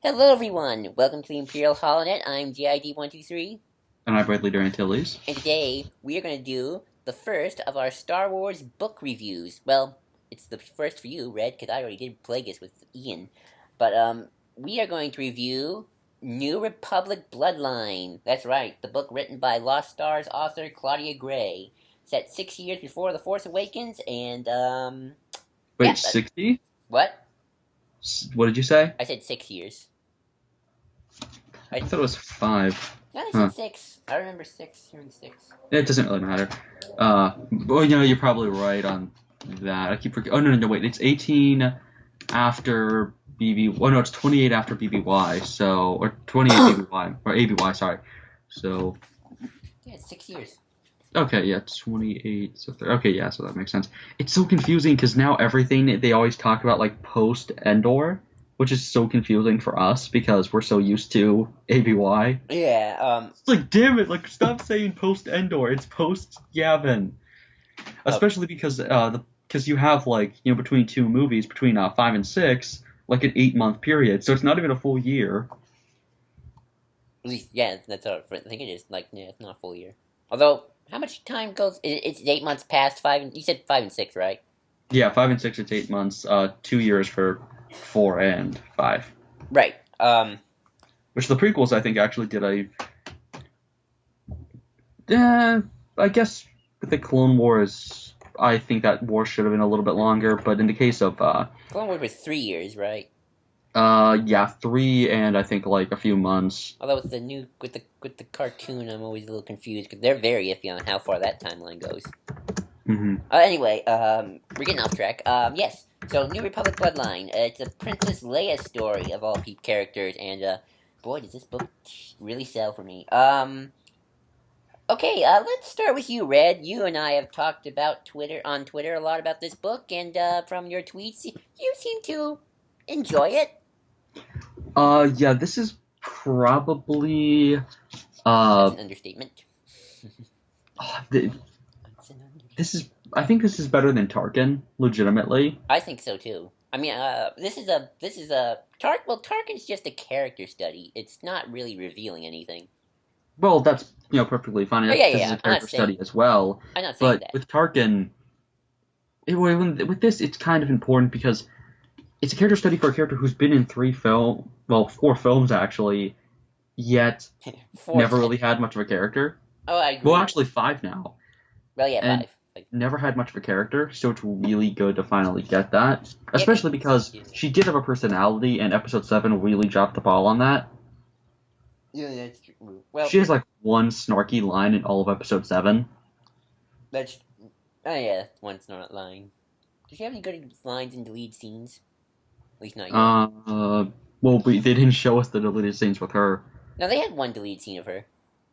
Hello everyone! Welcome to the Imperial Holonet. I'm GID123, And I'm Bradley during Tilly's. and today we are going to do the first of our Star Wars book reviews. Well, it's the first for you, Red, because I already did Plagueis with Ian. But, we are going to review New Republic Bloodline. That's right, the book written by Lost Stars author Claudia Gray. Set 6 years before The Force Awakens, and, yeah, Wait, 60? what? What did you say? I said 6 years. I thought it was 5. Yeah, I Huh. said 6. I remember 6, hearing 6. It doesn't really matter. Well, you're probably right on that. I keep forgetting. Oh, no, wait. It's 18 after BB. Oh, no, it's 28 after BBY. So, or 28 BBY. Or ABY, sorry. So, Yeah, it's 6 years. okay, yeah, 28. So, okay, yeah, so that makes sense. It's so confusing because now everything they always talk about, like, post-Endor, which is so confusing for us because we're so used to ABY. Yeah, It's like, damn it, like, stop saying post-Endor. It's post-Yavin. Especially because you have, like, between two movies, between 5 and 6, like an 8-month period. So it's not even a full year. at least, yeah, that's what I think it is. Like, yeah, it's not a full year. Although, how much time goes? It's 8 months past 5, and you said 5 and 6, right? Yeah, 5 and 6, it's 8 months. 2 years for 4 and 5. Right. Which the prequels, I think, actually did I guess with the Clone Wars, I think that war should have been a little bit longer. But in the case of, Clone Wars was 3 years, right? yeah, 3 and I think like a few months. Although with the new with the cartoon, I'm always a little confused because they're very iffy on how far that timeline goes. Mm-hmm. Anyway, we're getting off track. Yes. So, New Republic Bloodline. It's a Princess Leia story of all characters, and boy, does this book really sell for me. Okay, let's start with you, Red. You and I have talked about Twitter a lot about this book, and from your tweets, you seem to enjoy it. Yeah, this is probably That's an understatement. th- this is I think this is better than Tarkin, legitimately. I think so too. I mean, this is a Well, Tarkin's just a character study. It's not really revealing anything. Well, that's perfectly fine. Oh yeah, This is yeah. a character study as well. I'm not saying But that. with Tarkin, with this, it's kind of important because it's a character study for a character who's been in 4 films actually, yet never really had much of a character. Oh, I agree. Well, actually 5 now. Well, yeah, And 5. never had much of a character, so it's really good to finally get that. Especially because she did have a personality, and Episode 7 really dropped the ball on that. Yeah, that's true. Well, She has like one snarky line in all of Episode 7. that's oh yeah, one's not lying. Does she have any good lines in deleted scenes? At least not yet. Well, they didn't show us the deleted scenes with her. No, they had one deleted scene of her.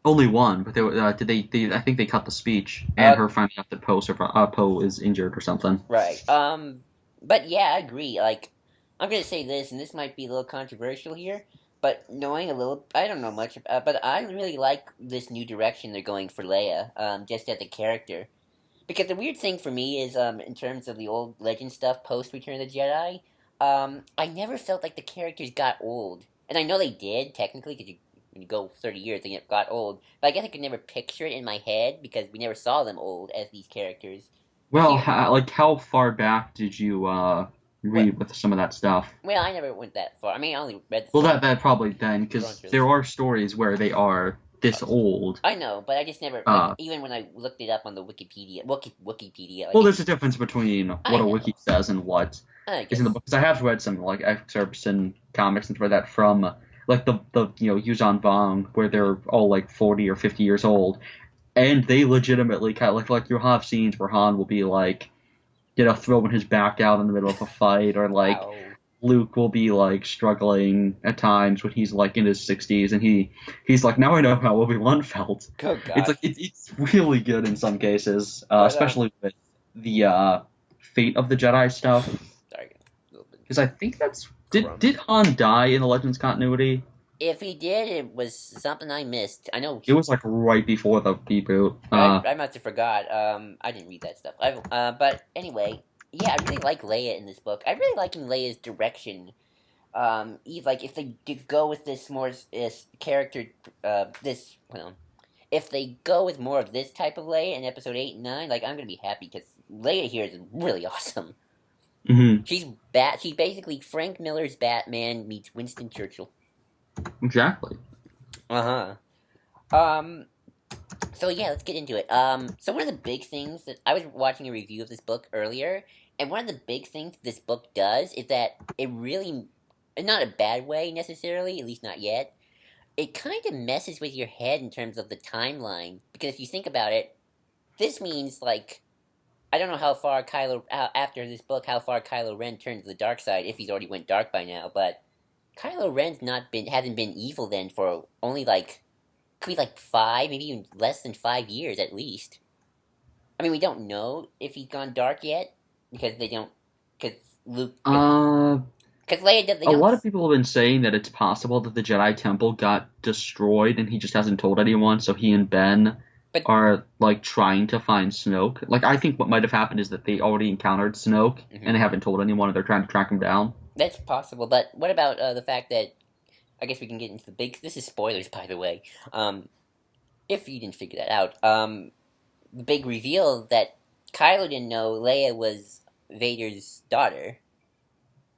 Only one, but I think they cut the speech and her finding out that Poe is injured or something. Right. But yeah, I agree. Like, I'm gonna say this, and this might be a little controversial here, but knowing a little, I don't know much, but I really like this new direction they're going for Leia, just as a character. Because the weird thing for me is, in terms of the old Legend stuff post Return of the Jedi, I never felt like the characters got old. And I know they did, technically, because when you go 30 years, they got old. But I guess I could never picture it in my head, because we never saw them old as these characters. Well, how far back did you read with some of that stuff? Well, I never went that far. I mean, I only read the Well, story. that probably then, because there are stories where they are this old. I know, but I just never, even when I looked it up on the Wikipedia, Wikipedia. Like, Well, there's a difference between what a wiki says and what I is in the book. Because I have read some like excerpts and comics and stuff like that from like the Yuzhan Vong, where they're all like 40 or 50 years old, and they legitimately kind of like you'll have scenes where Han will be like, throwing his back out in the middle of a fight, or like. Wow. Luke will be like struggling at times when he's like in his 60s, and he's like, now I know how Obi-Wan felt. Oh, God. It's like it's really good in some cases, especially with the Fate of the Jedi stuff. Sorry, Because I think that's did Han die in the Legends continuity? If he did, it was something I missed. I know It was like right before the reboot. I must have forgot. I didn't read that stuff. But anyway, yeah, I really like Leia in this book. I really like Leia's direction. Like if they go with this more character, this well, if they go with more of this type of Leia in episode 8 and 9, like I'm gonna be happy because Leia here is really awesome. Hmm. She's basically Frank Miller's Batman meets Winston Churchill. Exactly. Uh huh. So yeah, let's get into it. So one of the big things that I was watching a review of this book earlier, and one of the big things this book does is that it really, not a bad way necessarily, at least not yet. It kind of messes with your head in terms of the timeline because if you think about it, this means like I don't know how far after this book how far Kylo Ren turned to the dark side if he's already went dark by now, but Kylo Ren's not been hasn't been evil then for only like could be like 5, maybe even less than 5 years at least. I mean, we don't know if he's gone dark yet because they don't. Because Luke. Uh, Because Leia does. They a don't. lot of people have been saying that it's possible that the Jedi Temple got destroyed and he just hasn't told anyone, so he and Ben But are like trying to find Snoke. Like I think what might have happened is that they already encountered Snoke and they haven't told anyone and they're trying to track him down. that's possible. But what about the fact that I guess we can get into the big. This is spoilers, by the way. If you didn't figure that out, the big reveal that Kylo didn't know Leia was Vader's daughter.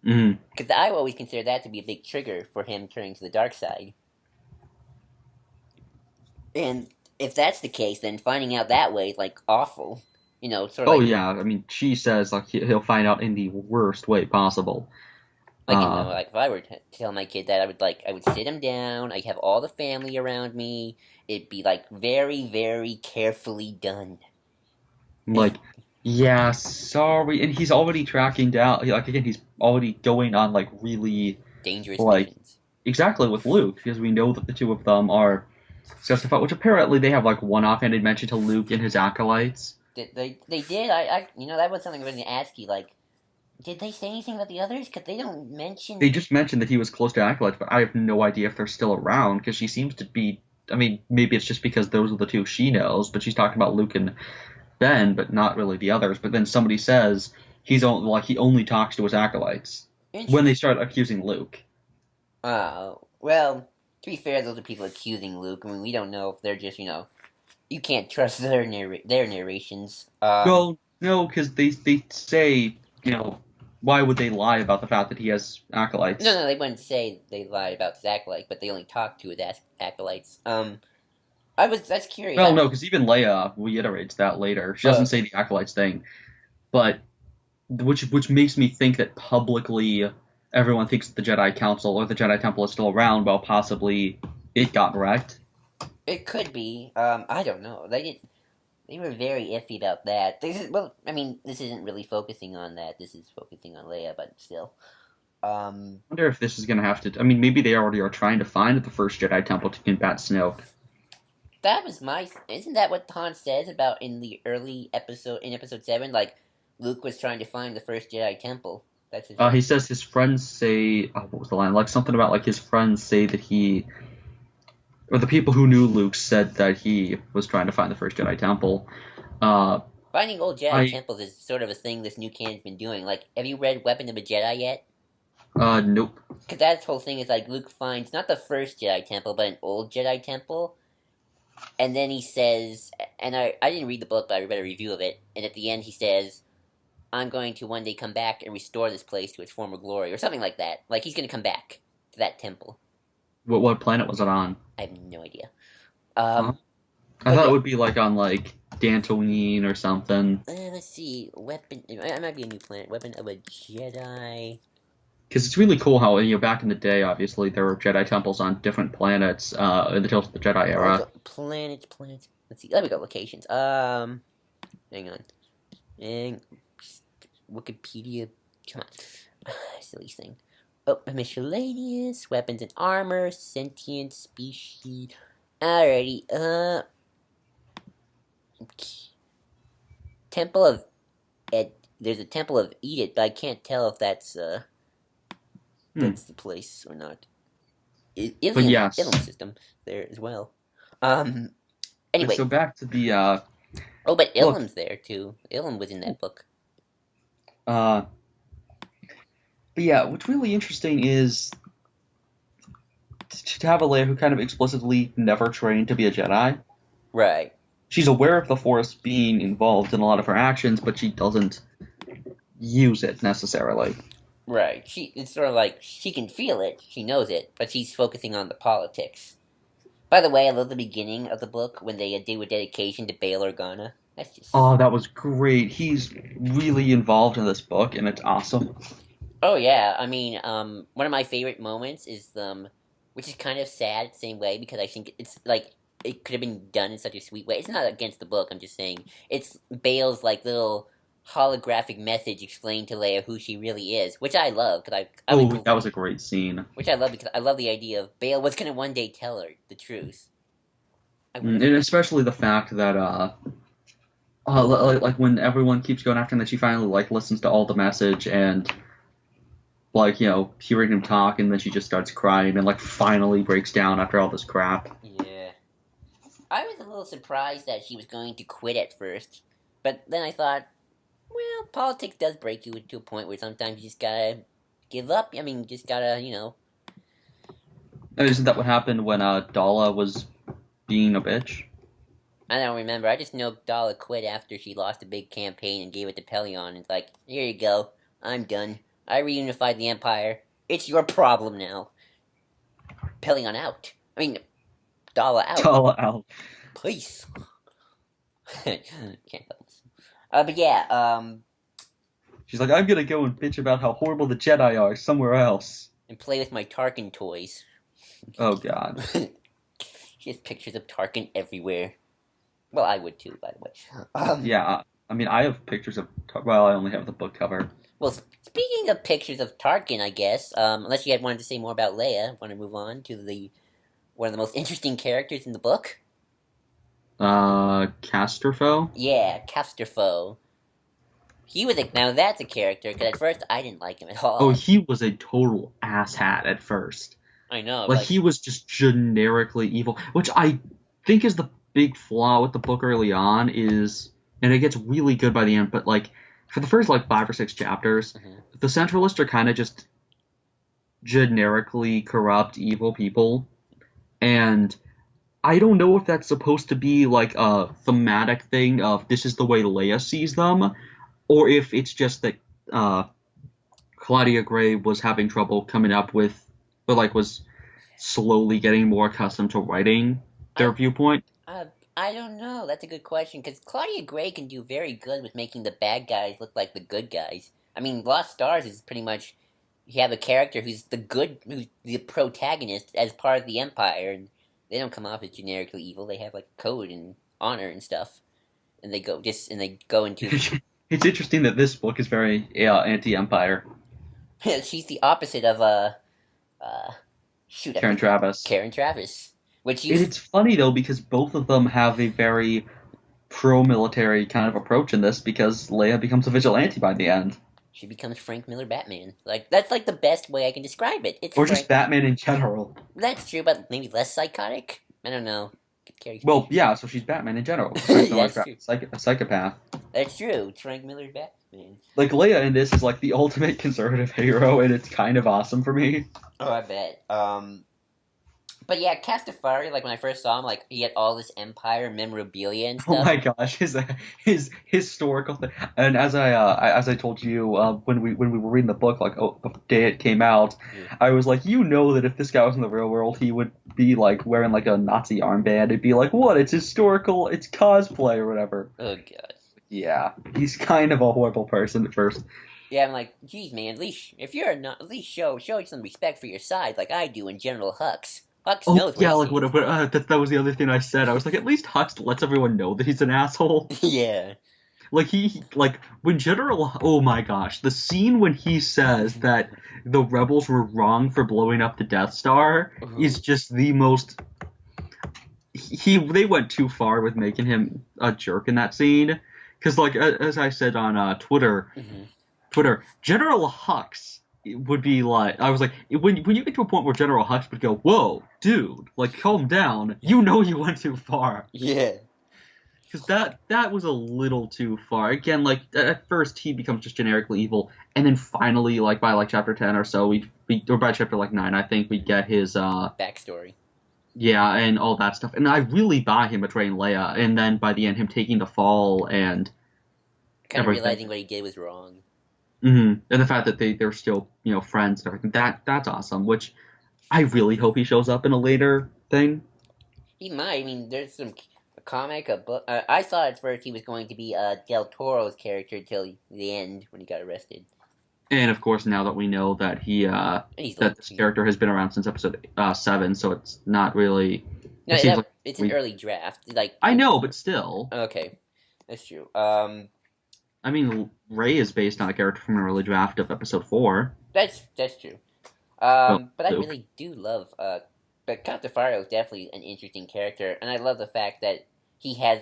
Mm. Because I always consider that to be a big trigger for him turning to the dark side. And if that's the case, then finding out that way is like awful. You know, sort of Oh like yeah, I mean she says like he'll find out in the worst way possible. like if I were to tell my kid that, I would sit him down. I'd have all the family around me. It'd be like very, very carefully done. Like, yeah, sorry, and he's already tracking down. Like again, he's already going on like really Dangerous like missions. exactly with Luke because we know that the two of them are justified. Which apparently they have like one offhanded mention to Luke and his acolytes. They did. That was something I was going to ask you. Like, did they say anything about the others? Because they don't They mention. just mentioned that he was close to acolytes, but I have no idea if they're still around because she seems to be. I mean, maybe it's just because those are the two she knows, but she's talking about Luke and Ben, but not really the others. But then somebody says he only talks to his acolytes when they start accusing Luke. Oh, well, to be fair, those are people accusing Luke. I mean, we don't know if they're just, you can't trust their narrations. No, because they say why would they lie about the fact that he has acolytes? No, they wouldn't say they lied about his acolyte, but they only talked to his acolytes. That's curious. Well, no, because even Leia reiterates that later. She doesn't say the acolytes thing, but which makes me think that publicly everyone thinks the Jedi Council or the Jedi Temple is still around, while possibly it got wrecked. It could be. I don't know. They were very iffy about that. I mean, this isn't really focusing on that. This is focusing on Leia, but still. I wonder if this is going to have to. I mean, maybe they already are trying to find the first Jedi Temple to combat Snoke. Isn't that what Han says about in the early episode, in episode 7? Like, Luke was trying to find the first Jedi Temple. That's his. He says his friends say. Oh, what was the line? Like something about like his friends say that he. Or the people who knew Luke said that he was trying to find the first Jedi Temple. Finding old Jedi temples is sort of a thing this new canon's been doing. Like, have you read Weapon of a Jedi yet? Nope. Because that whole thing is like Luke finds not the first Jedi Temple, but an old Jedi Temple. And then he says, and I didn't read the book, but I read a review of it, and at the end he says, I'm going to one day come back and restore this place to its former glory, or something like that. Like, he's going to come back to that temple. What planet was it on? I have no idea. I thought it would be like on like Dantooine or something. Let's see, it might be a new planet, Weapon of a Jedi. Because it's really cool how back in the day, obviously there were Jedi temples on different planets in the Tales of the Jedi era. Planets. Let's see. Let me go locations. Hang on. Wikipedia. Come on, silly thing. Oh, miscellaneous weapons and armor, sentient species. Alrighty. Temple of There's a Temple of Edith, but I can't tell if that's that's the place or not. Ilum system there as well. Anyway. So back to the. But Ilum's there too. Ilum was in that book. But yeah, what's really interesting is to have a Leia who kind of explicitly never trained to be a Jedi. Right. She's aware of the Force being involved in a lot of her actions, but she doesn't use it necessarily. Right. It's sort of like she can feel it, she knows it, but she's focusing on the politics. By the way, I love the beginning of the book when they do a dedication to Bail Organa. That's just. Oh, that was great. He's really involved in this book, and it's awesome. Oh yeah, I mean, one of my favorite moments is which is kind of sad the same way because I think it's like it could have been done in such a sweet way. It's not against the book. I'm just saying it's Bale's like little holographic message explaining to Leia who she really is, which I love because Oh, that was a great scene. which I love because I love the idea of Bale was gonna one day tell her the truth. And especially the fact that like when everyone keeps going after him, that she finally like listens to all the message and like hearing him talk, and then she just starts crying and like finally breaks down after all this crap. Yeah, I was a little surprised that she was going to quit at first, but then I thought, well, politics does break you to a point where sometimes you just gotta give up. I mean, just gotta, Isn't that what happened when Dala was being a bitch? I don't remember. I just know Dala quit after she lost a big campaign and gave it to Pelion. It's like, here you go. I'm done. I reunified the Empire. It's your problem now. Pelion out. I mean, Dala out. Dala out. Please. Can't help this. But yeah, She's like, I'm gonna go and bitch about how horrible the Jedi are somewhere else. and play with my Tarkin toys. Oh god. She has pictures of Tarkin everywhere. Well, I would too, by the way. Yeah, I mean, I have pictures of. Well, I only have the book cover. Well, speaking of pictures of Tarkin, I guess, unless you had wanted to say more about Leia, want to move on to one of the most interesting characters in the book? Casterfo? Yeah, Casterfo. Now that's a character, because at first I didn't like him at all. Oh, he was a total asshat at first. I know. Like, he was just generically evil, which I think is the big flaw with the book early on is, and it gets really good by the end, but like, for the first like 5 or 6 chapters, the Centralists are kind of just generically corrupt, evil people, and I don't know if that's supposed to be like a thematic thing of this is the way Leia sees them, or if it's just that Claudia Gray was having trouble coming up with, but like was slowly getting more accustomed to writing their viewpoint. I don't know. That's a good question, because Claudia Gray can do very good with making the bad guys look like the good guys. I mean, Lost Stars is pretty much, you have a character who's who's the protagonist as part of the Empire, and they don't come off as generically evil. They have like code and honor and stuff, and they go into. It's interesting that this book is very anti-Empire. She's the opposite of Karen Travis. Karen Travis. It's funny though because both of them have a very pro-military kind of approach in this because Leia becomes a vigilante by the end. She becomes Frank Miller Batman. Like that's like the best way I can describe it. Just Batman in general. That's true, but maybe less psychotic. I don't know. Well, yeah, so she's Batman in general. That's true. A psychopath. That's true. It's Frank Miller Batman. Like Leia in this is like the ultimate conservative hero, and it's kind of awesome for me. Oh, I bet. But yeah, Castafari, like when I first saw him, like he had all this Empire memorabilia and stuff. Oh my gosh, his historical thing. And as I told you when we were reading the book, like the day it came out, I was like, that if this guy was in the real world, he would be like wearing like a Nazi armband. It'd be like, what? It's historical. It's cosplay or whatever. Oh god. Yeah, he's kind of a horrible person at first. Yeah, I'm like, geez, man. At least if you're not, at least show some respect for your side, like I do in General Hux. Hux knows. Yeah, like that was the other thing I said. I was like, at least Hux lets everyone know that he's an asshole. Yeah. Like when General, oh my gosh, the scene when he says that the rebels were wrong for blowing up the Death Star is just the most. They went too far with making him a jerk in that scene, because like as I said on Twitter, General Hux would be like, I was like, when you get to a point where General Hux would go, whoa, dude, like calm down, you went too far. Yeah. Because that was a little too far. Again, like at first he becomes just generically evil, and then finally, like by like chapter 10 or so, or by chapter like 9, I think we get his Backstory. yeah, and all that stuff. And I really buy him betraying Leia, and then by the end, him taking the fall and Kind of everything. realizing what he did was wrong. And the fact that they're still friends and everything. That's awesome. Which I really hope he shows up in a later thing. He might. I mean, there's a comic, a book. I thought at first he was going to be Del Toro's character until the end when he got arrested. And of course, now that we know that that this character has been around since episode 7, so it's not really. No, It seems like it's an early draft. Like I know, but still. Okay, that's true. I mean, Rey is based on a character from an early draft of episode 4. That's true. Well, But I really do love. But Count Faro is definitely an interesting character, and I love the fact that he has.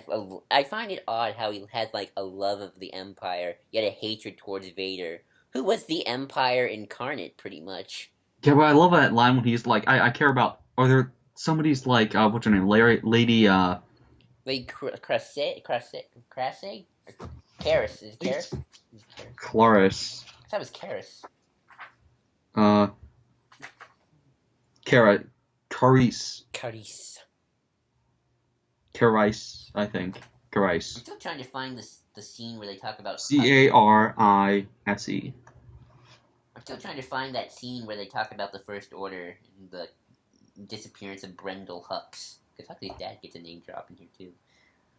I find it odd how he has like a love of the Empire, yet a hatred towards Vader, who was the Empire incarnate, pretty much. Yeah, but I love that line when he's like, I care about. Or there somebody's like, what's her name, Lady. Like Crasse, Karis is it Karis? Cloris. That was Karis. Carice. Carice, I think. Carice. I'm still trying to find the scene where they talk about Carise. I'm still trying to find that scene where they talk about the First Order and the disappearance of Brendel Hux. Because I think Dad gets a name drop in here too.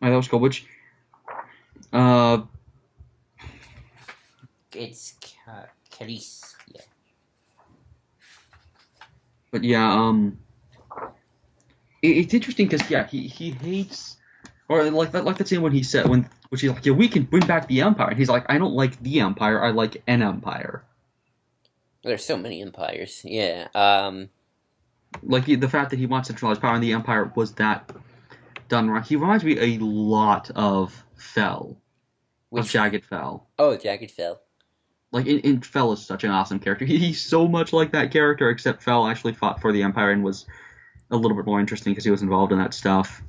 That was cool. Which, It's Carice. Yeah. But yeah, it's interesting because he hates, or like that scene when he said which he's like, yeah, we can bring back the Empire, and he's like, I don't like the Empire, I like an Empire. There's so many empires. Yeah. Like the fact that he wants centralized power in the Empire was that done right. He reminds me a lot of Fel, of Jagged Fel. Oh, Jagged Fel. Like in Fel is such an awesome character. He's so much like that character, except Fel actually fought for the Empire and was a little bit more interesting because he was involved in that stuff.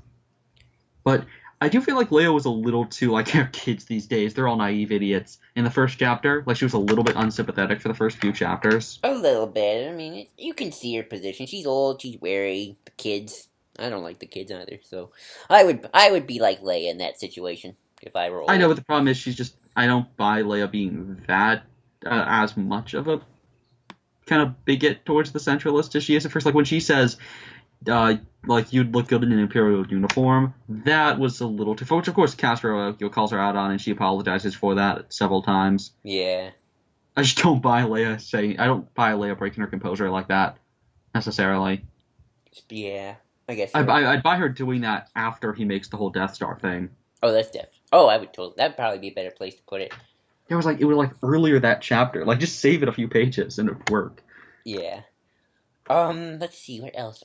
But I do feel like Leia was a little too like kids these days. They're all naive idiots. In the first chapter, like she was a little bit unsympathetic for the first few chapters. A little bit. I mean, you can see her position. She's old. She's wary. The kids. I don't like the kids either. So I would be like Leia in that situation if I were old. I know, but the problem is I don't buy Leia being that as much of a kind of bigot towards the Centralists as she is at first. Like when she says, like you'd look good in an Imperial uniform, that was a little too far, which of course Castro calls her out on, and she apologizes for that several times. Yeah. I just don't buy Leia breaking her composure like that necessarily. Yeah, I guess. I'd buy her doing that after he makes the whole Death Star thing. Oh, that's def. Oh, I would totally. That'd probably be a better place to put it. It was like earlier that chapter. Like just save it a few pages and it'd work. Yeah. Let's see, what else?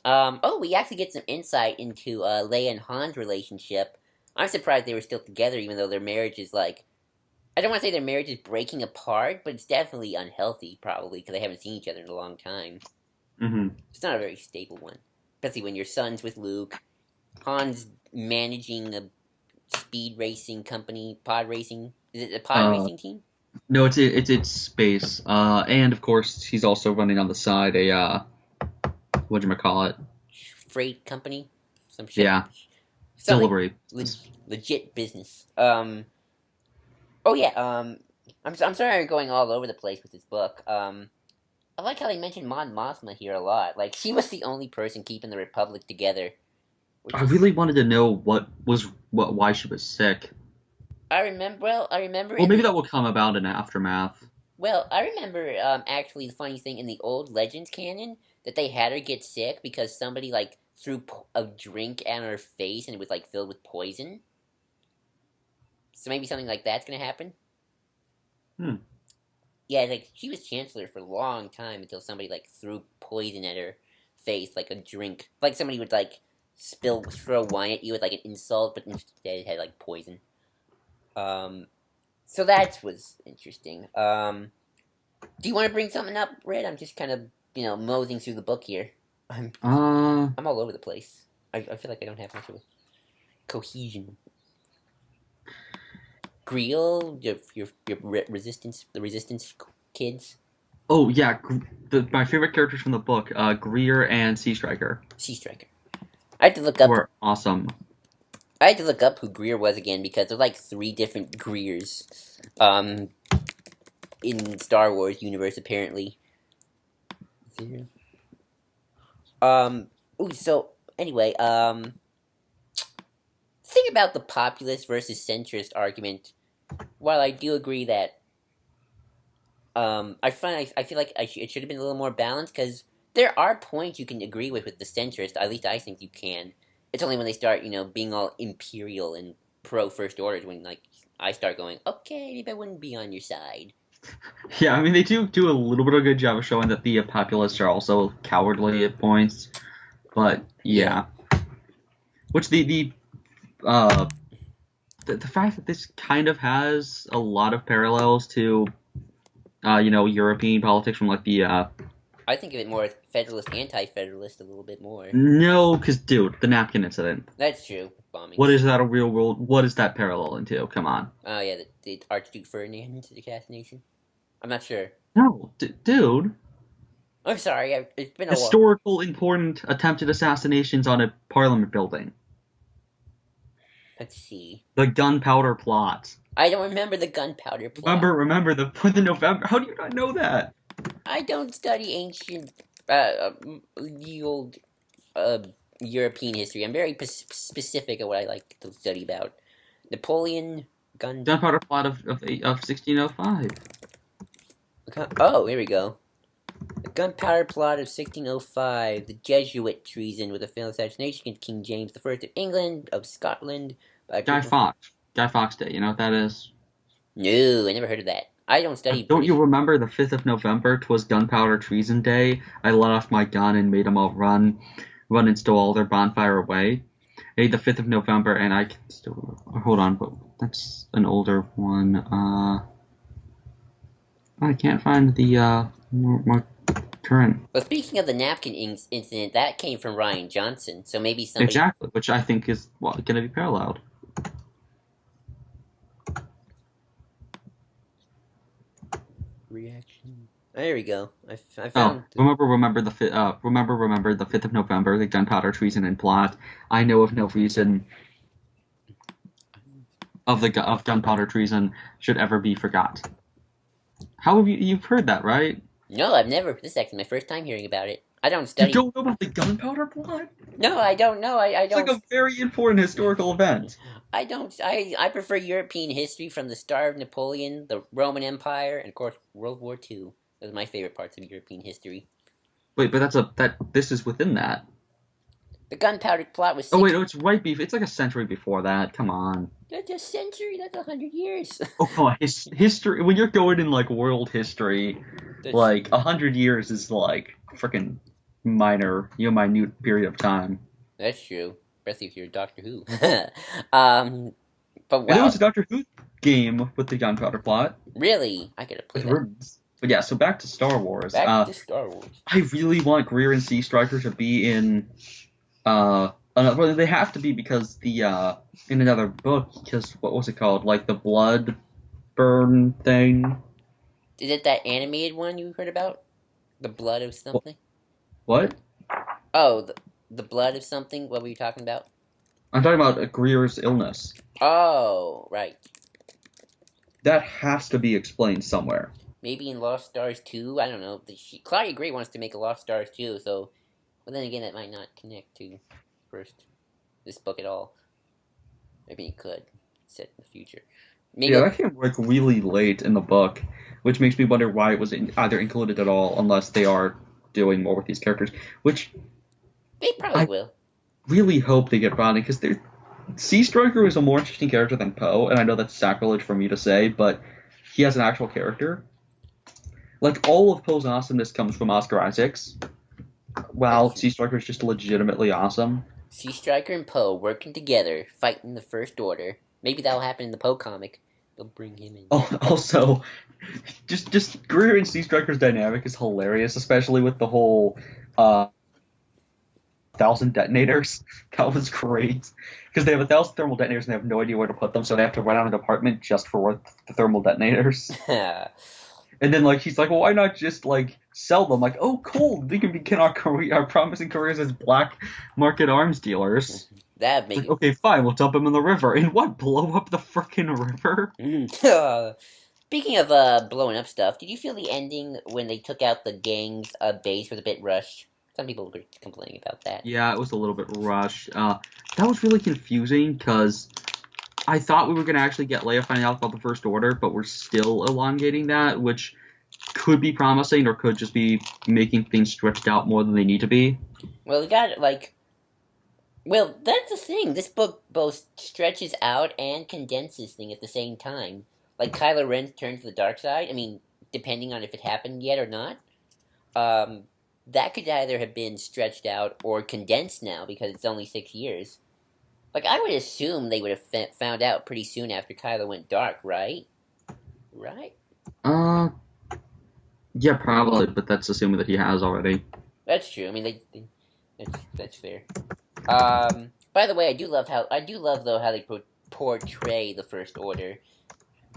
We actually get some insight into Leia and Han's relationship. I'm surprised they were still together, even though their marriage is like, I don't want to say their marriage is breaking apart, but it's definitely unhealthy, probably, because they haven't seen each other in a long time. Mm-hmm. It's not a very stable one. Especially when your son's with Luke, Han's managing a speed racing company, pod racing. Is it a pod racing team? No, it's space. And of course he's also running on the side a whatchamacallit? Freight company? Some shit. Yeah. Delivery. Legit business. I'm sorry I'm going all over the place with this book. I like how they mentioned Mon Mothma here a lot. Like, she was the only person keeping the Republic together. I really wanted to know why she was sick. I remember. Well, maybe that will come about in Aftermath. Well, I remember actually the funny thing in the old Legends canon that they had her get sick because somebody like threw a drink at her face and it was like filled with poison. So maybe something like that's gonna happen. Yeah, like she was chancellor for a long time until somebody like threw poison at her face, like a drink. Like somebody would like throw wine at you with like an insult, but instead it had like poison. So that was interesting. Do you want to bring something up, Red? I'm just kind of, moseying through the book here. I'm all over the place. I feel like I don't have much of a cohesion. Greel, the resistance kids, Oh yeah, my favorite characters from the book, Greer and Sea Striker, Sea Striker. I had to look up. were awesome. I had to look up who Greer was again because there's like three different Greers, in Star Wars universe apparently. Ooh, so anyway, think about the populist versus centrist argument. While I do agree that, I feel like it should have been a little more balanced because there are points you can agree with the centrist. At least I think you can. It's only when they start, being all imperial and pro first orders when like I start going, okay, maybe I wouldn't be on your side. Yeah, I mean they do a little bit of a good job of showing that the populists are also cowardly at points, but Yeah. yeah, which uh the fact that this kind of has a lot of parallels to European politics from like the I think of it more as federalist, anti-federalist a little bit more. no, because dude, the napkin incident. That's true. What Bombings. is that a real world? What is that parallel into? Come on. Oh yeah, the Archduke Ferdinand's assassination. I'm not sure. No, dude. I'm sorry. It's been a while. Historical important attempted assassinations on a parliament building. Let's see. The gunpowder plot. I don't remember the gunpowder plot. Remember the November. How do you not know that? I don't study ancient, the old, uh, European history. I'm very specific of what I like to study about. Napoleon gun. Gunpowder plot of 1605. Oh, here we go. The gunpowder plot of 1605. The Jesuit treason with a failed assassination against King James I of England, of Scotland. Guy Fawkes. Guy Fawkes Day. You know what that is? No, I never heard of that. I don't study Don't British. you remember the 5th of November? 'Twas Gunpowder Treason Day. I let off my gun and made them all run and stow all their bonfire away. Hey, the 5th of November, and I can still hold on, but that's an older one. I can't find the more current. Well, speaking of the napkin incident, that came from Ryan Johnson, so maybe somebody. Exactly, which I think is going to be paralleled. Reaction. There we go. I found. Remember the 5th of November, the gunpowder treason and plot. I know of no reason of gunpowder treason should ever be forgot. How have you've heard that, right? No, I've never. This is actually my first time hearing about it. I don't study. You don't know about the gunpowder plot? No, I don't know. I It's don't. like a very important historical event. I don't. I prefer European history from the start of Napoleon, the Roman Empire, and of course World War II. Those are my favorite parts of European history. Wait, but this is within that. The gunpowder plot was. Oh wait, no, it's right before. It's like a century before that. Come on. That's a century. That's 100 years. Oh come on, history. When you're going in like world history, like 100 years is like freaking minute period of time. That's true, especially if you're Doctor Who. But wow. And there was a Doctor Who game with the gunpowder plot. Really, I gotta play With that. rooms. But yeah, so back to Star Wars. Back to Star Wars. I really want Greer and Sea Striker to be in. Well, they have to be because the in another book. Because what was it called? Like the blood burn thing. Is it that animated one you heard about? The blood of something? What? Oh, the blood of something? What were you talking about? I'm talking about Greer's illness. Oh, right. That has to be explained somewhere. Maybe in Lost Stars 2? I don't know. Claudia Gray wants to make a Lost Stars 2, so... But then again, that might not connect to this book at all. Maybe it could. Set in the future. Maybe Yeah, that came like really late in the book, which makes me wonder why it was either included at all, unless they are doing more with these characters. Which they probably will. Really hope they get brought in, because Sea Striker is a more interesting character than Poe, and I know that's sacrilege for me to say, but he has an actual character. Like, all of Poe's awesomeness comes from Oscar Isaacs, while Sea Striker is just legitimately awesome. Sea Striker and Poe working together, fighting the First Order. Maybe that'll happen in the Poe comic. They'll bring him in. Also, just Greer and Sea Striker's dynamic is hilarious, especially with the whole 1,000 detonators. That was great because they have 1,000 thermal detonators and they have no idea where to put them, so they have to run out of an apartment just for the thermal detonators. And then like he's like, well, why not just like sell them? Like, oh, cool, we can begin our promising careers as black market arms dealers. That'd make Like, it. okay, fine, we'll dump them in the river. And what? Blow up the freaking river? Speaking of blowing up stuff, did you feel the ending when they took out the gang's base was a bit rushed? Some people were complaining about that. Yeah, it was a little bit rushed. That was really confusing because I thought we were going to actually get Leia finding out about the First Order, but we're still elongating that, which could be promising or could just be making things stretched out more than they need to be. Well, we got like. Well, that's the thing. This book both stretches out and condenses things at the same time. Like Kylo Ren's turn to the dark side. I mean, depending on if it happened yet or not. That could either have been stretched out or condensed now because it's only 6 years. Like, I would assume they would have found out pretty soon after Kylo went dark, right? Right? Uh, yeah, probably, but that's assuming that he has already. That's true. I mean, that's fair. By the way, I do love though how they portray the First Order.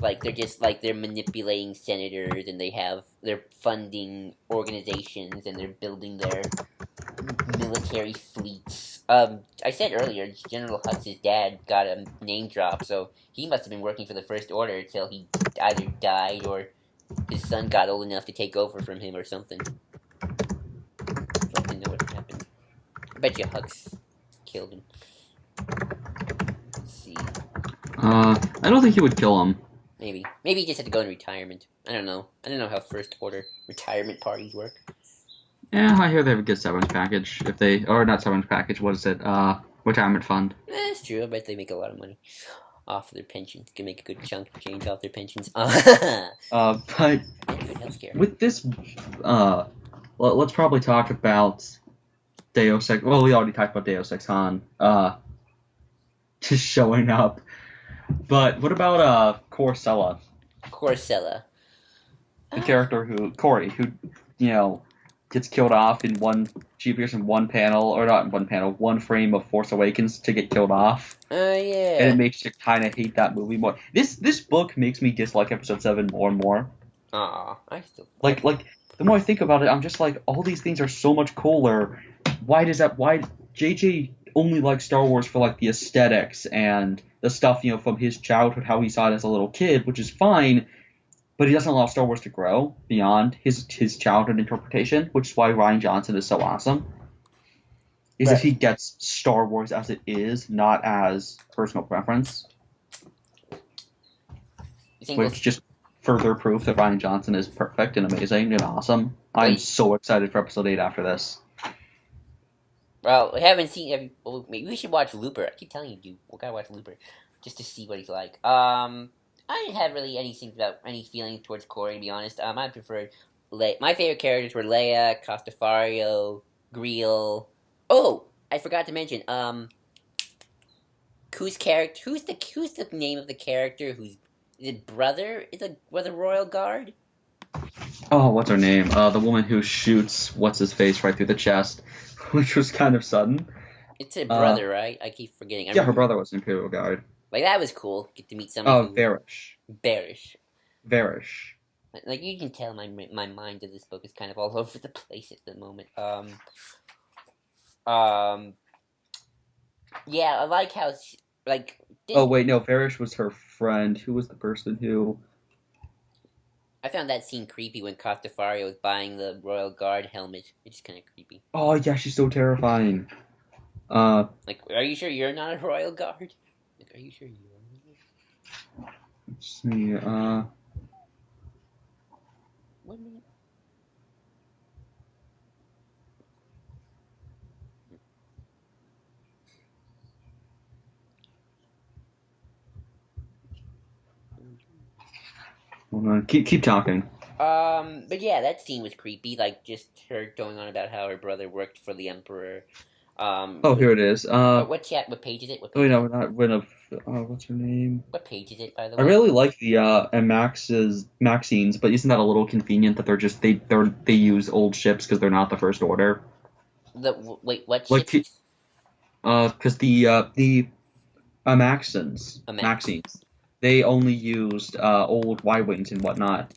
Like they're manipulating senators and they're funding organizations and they're building their military fleets. I said earlier, General Hux's dad got a name drop, so he must have been working for the First Order until he either died or his son got old enough to take over from him or something. I'd like to know what happened. I bet you Hux killed him. Let's see. I don't think he would kill him. Maybe he just had to go in retirement. I don't know how First Order retirement parties work. Yeah, I hear they have a good severance package. Or not severance package, what is it? Retirement fund. That's true. I bet they make a lot of money off their pensions. Can make a good chunk of change off their pensions. But good healthcare. With this, let's probably talk about Deus Ex. Well, we already talked about Deus Ex Han. Just showing up. But what about Corcella? Corcella. The character Corey, who, gets killed off in she appears in one panel, or not in one panel, one frame of Force Awakens to get killed off. Yeah. And it makes you kind of hate that movie more. This book makes me dislike Episode 7 more and more. Aw, I still... Like, the more I think about it, I'm just like, all these things are so much cooler. Why JJ only likes Star Wars for, like, the aesthetics and the stuff, from his childhood, how he saw it as a little kid, which is fine, but he doesn't allow Star Wars to grow beyond his childhood interpretation, which is why Rian Johnson is so awesome. Is that he gets Star Wars as it is, not as personal preference. Which just further proof that Rian Johnson is perfect and amazing and awesome. I'm so excited for Episode 8 after this. Well, we haven't seen... maybe we should watch Looper. I keep telling you, dude, we gotta watch Looper just to see what he's like. I didn't have really any feelings towards Corey, to be honest. I preferred my favorite characters were Leia, Castafario, Greel. Oh, I forgot to mention. Who's the name of the character? Who's the brother? Is the Royal Guard? Oh, what's her name? The woman who shoots what's his face right through the chest, which was kind of sudden. It's a brother, right? I keep forgetting. Her brother was an Imperial Guard. Like, that was cool. Get to meet someone. Oh, Varish. Like, you can tell my mind of this book is kind of all over the place at the moment. Yeah, I like how, like... Oh, wait, no, Varish was her friend. Who was the person who... I found that scene creepy when Castafario was buying the Royal Guard helmet. It's just kind of creepy. Oh, yeah, she's so terrifying. Like, are you sure you're not a Royal Guard? Like, are you sure you are? Let's see, 1 minute. hold on, keep talking. But yeah, that scene was creepy. Like, just her going on about how her brother worked for the Emperor. Oh, here it is. What page is it? Oh, no, we're not. What's her name? What page is it, by the way? I really like the Maxine's, but isn't that a little convenient that they use old ships because they're not the First Order? Wait, what Like, ships? because the Amax. Maxines, they only used old Y-wings and whatnot.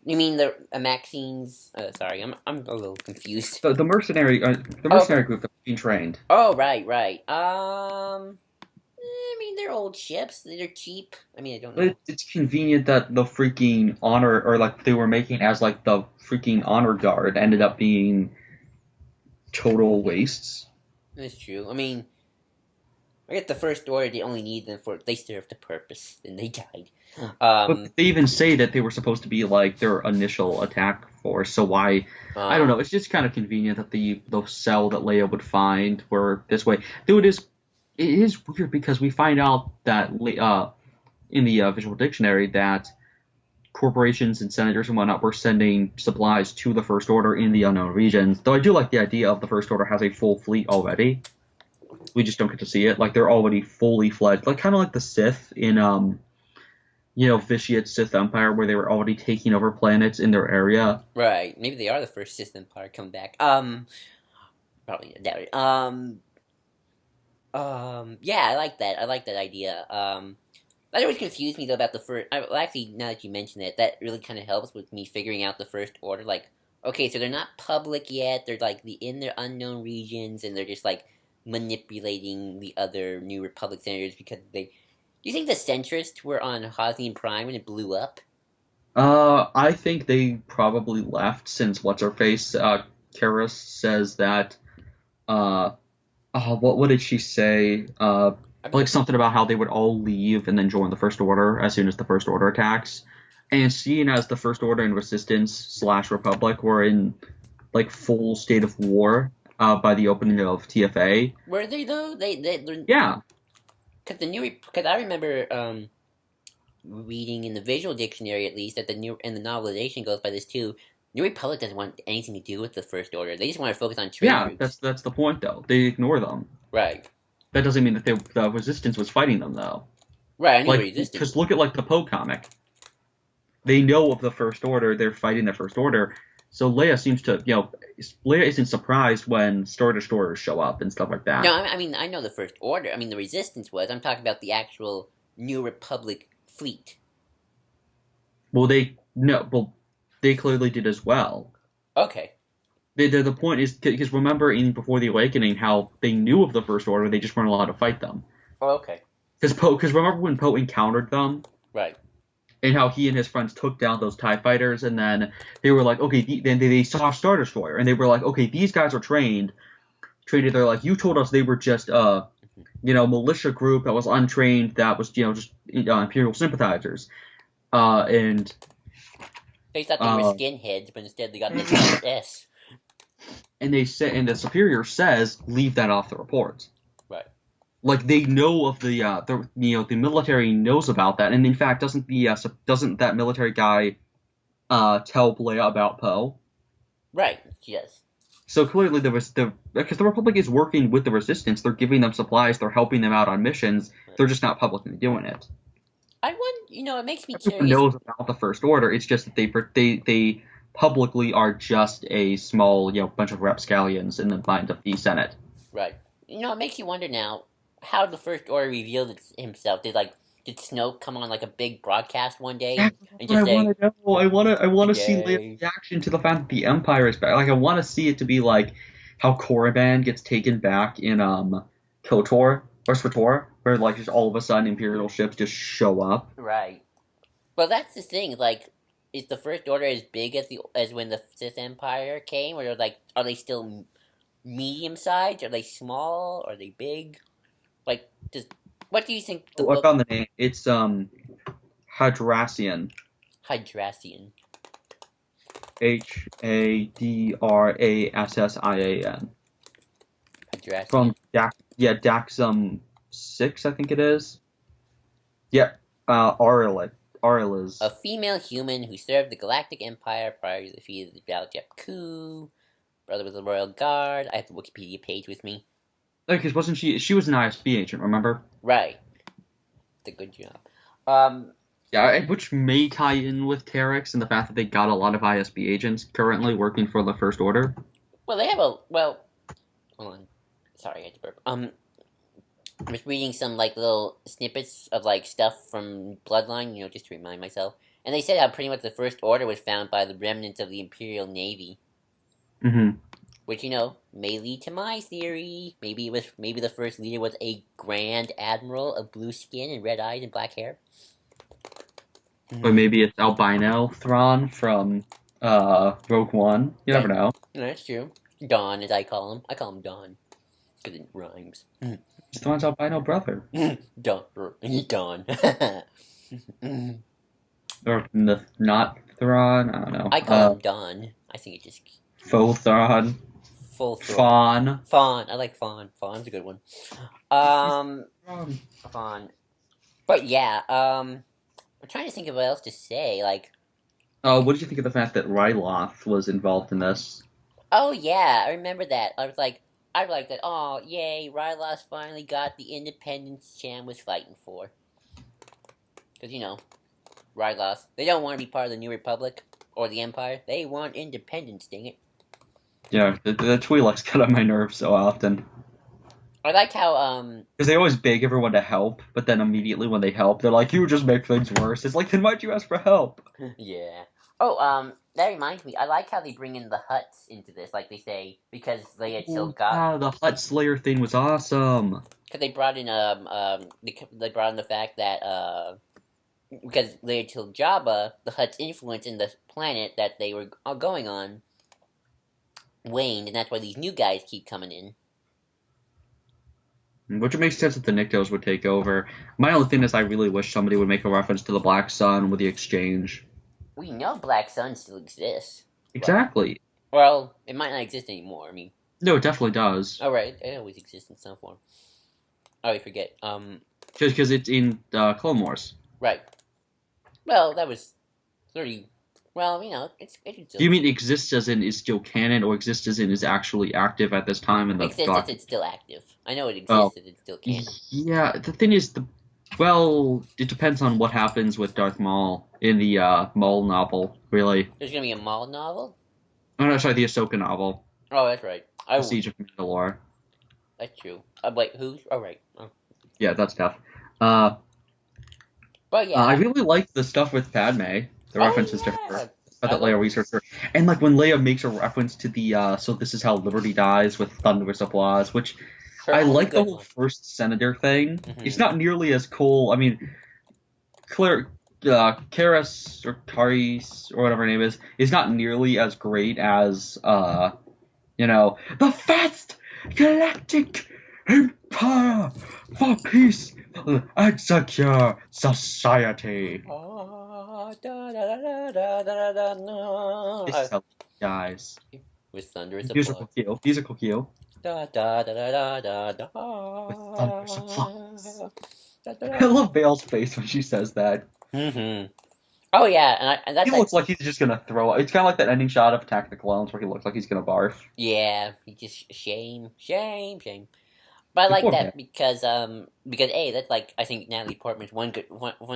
You mean the Amaxines? Sorry, I'm a little confused. The Oh, mercenary group that's being trained. oh, right, right. I mean they're old ships. They're cheap. I mean I don't know. It's convenient that the freaking honor, or like they were making as like the freaking honor guard, ended up being total wastes. That's true. I mean, I get the first order. They only need them for they served the purpose. Then they died. But Um. they even say that they were supposed to be like their initial attack force. So why? I don't Uh. know. It's just kind of convenient that the cell that Leia would find were this way. Though it is weird because we find out that in the visual dictionary that corporations and senators and whatnot were sending supplies to the First Order in the unknown regions. Though I do like the idea of the First Order has a full fleet already. We just don't get to see it. Like they're already fully fledged, like kind of like the Sith in Vitiate Sith Empire, where they were already taking over planets in their area. Right. Maybe they are the first system empire come back. Probably doubt it. Yeah, I like that. I like that idea. That always confused me though about the first. Well, actually, now that you mention it, that really kind of helps with me figuring out the first order. Like, okay, so they're not public yet. They're like in their unknown regions, and they're just like manipulating the other New Republic senators because they. Do you think the centrists were on Hosnian Prime when it blew up? I think they probably left since what's her face, Karis says that. Uh, what did she say? I Like believe. something about how they would all leave and then join the First Order as soon as the First Order attacks. And seeing as the First Order and Resistance / Republic were in like full state of war by the opening of TFA. Were they though? Yeah, Because I remember reading in the visual dictionary at least that the novelization goes by this too. New Republic doesn't want anything to do with the First Order. They just want to focus on trade yeah, routes. that's the point though. They ignore them. Right. That doesn't mean that the Resistance was fighting them though. Right. I knew Like, resistance. because look at like the Poe comic. They know of the First Order. They're fighting the First Order. So Leia seems to, Leia isn't surprised when Star Destroyers show up and stuff like No, that. I mean I know the First Order. I mean the Resistance was. I'm talking about the actual New Republic fleet. Well, they clearly did as well. Okay. The point is because remember in Before the Awakening how they knew of the First Order, they just weren't allowed to fight them. Oh, okay. Because remember when Poe encountered them Right. and how he and his friends took down those TIE fighters, and then they were like, okay, then they saw Star Destroyer, and they were like, okay, these guys are trained. They're like, you told us they were just militia group that was untrained, that was just Imperial sympathizers, and They thought they were uh, skinheads, but instead they got this letter S. and they said, and the superior says, leave that off the report. Right. Like they know of the military knows about that, and in fact, doesn't that military guy tell Leia about Poe? Right. Yes. So clearly because the Republic is working with the Resistance, they're giving them supplies, they're helping them out on missions, they're just not publicly doing it. I want. It makes me Everyone curious. knows about the First Order. It's just that they publicly are just a small bunch of rapscallions in the mind of the Senate. Right. It makes you wonder now how the First Order revealed himself. Did Snoke come on like a big broadcast one day That's and what just I say, want to know. I want to see Leia's "Today"? reaction to the fact that the Empire is back. Like I want to see it to be like how Korriban gets taken back in KOTOR or SWTOR, where like just all of a sudden Imperial ships just show up. Right. Well, that's the thing. Like, is the First Order as big as when the Sith Empire came, or are they still medium sized? Are they small? Are they big? Like, what do you think the Oh, I book found the name. It's Hadrassian. Hydrassian? Hadrassian. Hydrassian. From Daxum 6, I think it is. Yep. Aureliz. A female human who served the Galactic Empire prior to the defeat of the Baljep coup. Brother with the Royal Guard. I have the Wikipedia page with me. Because wasn't she was an ISB agent, remember? Right. The good job. Yeah, which may tie in with Terex and the fact that they got a lot of ISB agents currently working for the First Order. Well, they have a well. Hold on. Sorry, I had to burp. I was reading some like little snippets of like stuff from Bloodline, just to remind myself. And they said how pretty much the First Order was found by the remnants of the Imperial Navy, Hmm. which may lead to my theory. Maybe the first leader was a Grand Admiral of blue skin and red eyes and black hair. Or maybe it's albino Thrawn from Rogue One. You never know. That's true. Don, as I call him. I call him Don because it rhymes. It's Thrawn's albino brother. Don. Don. Or not Thrawn. I don't know. I call him Don. I think it just Faux Thrawn. full throat. Fawn. Fawn. I like Fawn. Fawn's a good one. Fawn. But yeah, I'm trying to think of what else to say. Like, What did you think of the fact that Ryloth was involved in this? oh yeah, I remember that. I was like that. Oh yay, Rylos finally got the independence Cham was fighting for. Because Rylos, they don't want to be part of the New Republic or the Empire. They want independence. Dang it. Yeah, the Twi'leks get on my nerves so often. I like how Because they always beg everyone to help, but then immediately when they help, they're like, "You just make things worse." It's like, then why'd you ask for help? yeah. Oh, that reminds me. I like how they bring in the Hutts into this. Like they say, because Leia killed God. Wow, the Hutt Slayer thing was awesome. Because they brought in they brought in the fact that because Leia killed Jabba, the Hutt's influence in the planet that they were going on waned, and that's why these new guys keep coming in. Which makes sense that the Niktos would take over. My only thing is I really wish somebody would make a reference to the Black Sun with the exchange. We know Black Sun still exists. Exactly. Well, it might not exist anymore. I mean, No, it definitely does. oh right, it always exists in some form. Oh, I forget. Because it's in Clone Wars. Right. Well, that was 30. Well, it's still. Do you mean exists as in is still canon, or exists as in is actually active at this time in the exists doc? as it's still active. I know it exists Oh. as it's still canon. Yeah, the thing is, well, it depends on what happens with Darth Maul in the Maul novel, really. There's gonna be a Maul novel? Oh, no, sorry, the Ahsoka novel. Oh, that's right. The Siege of Mandalore. That's true. Wait, who's? Oh, right. Oh. Yeah, that's tough. But yeah. I really like the stuff with Padme. The references to her. I thought Leia researched her. And like when Leia makes a reference to the so this is how Liberty dies with thunderous applause, which I like the whole first senator thing. Mm-hmm. It's not nearly as cool. I mean, Karis or Karis or whatever her name is not nearly as great as the Fast Galactic Empire for Peace and Secure Society. This helps, guys. With thunderous Musical applause. Musical cue. Da da da da da da. With thunderous applause. I love Vale's face when she says that. Mm-hmm. Oh yeah, and that's He looks like he's just gonna throw up. It's kind of like that ending shot of Attack of the Clones where he looks like he's gonna barf. Yeah, he just shame. But I like that because that's like I think Natalie Portman's one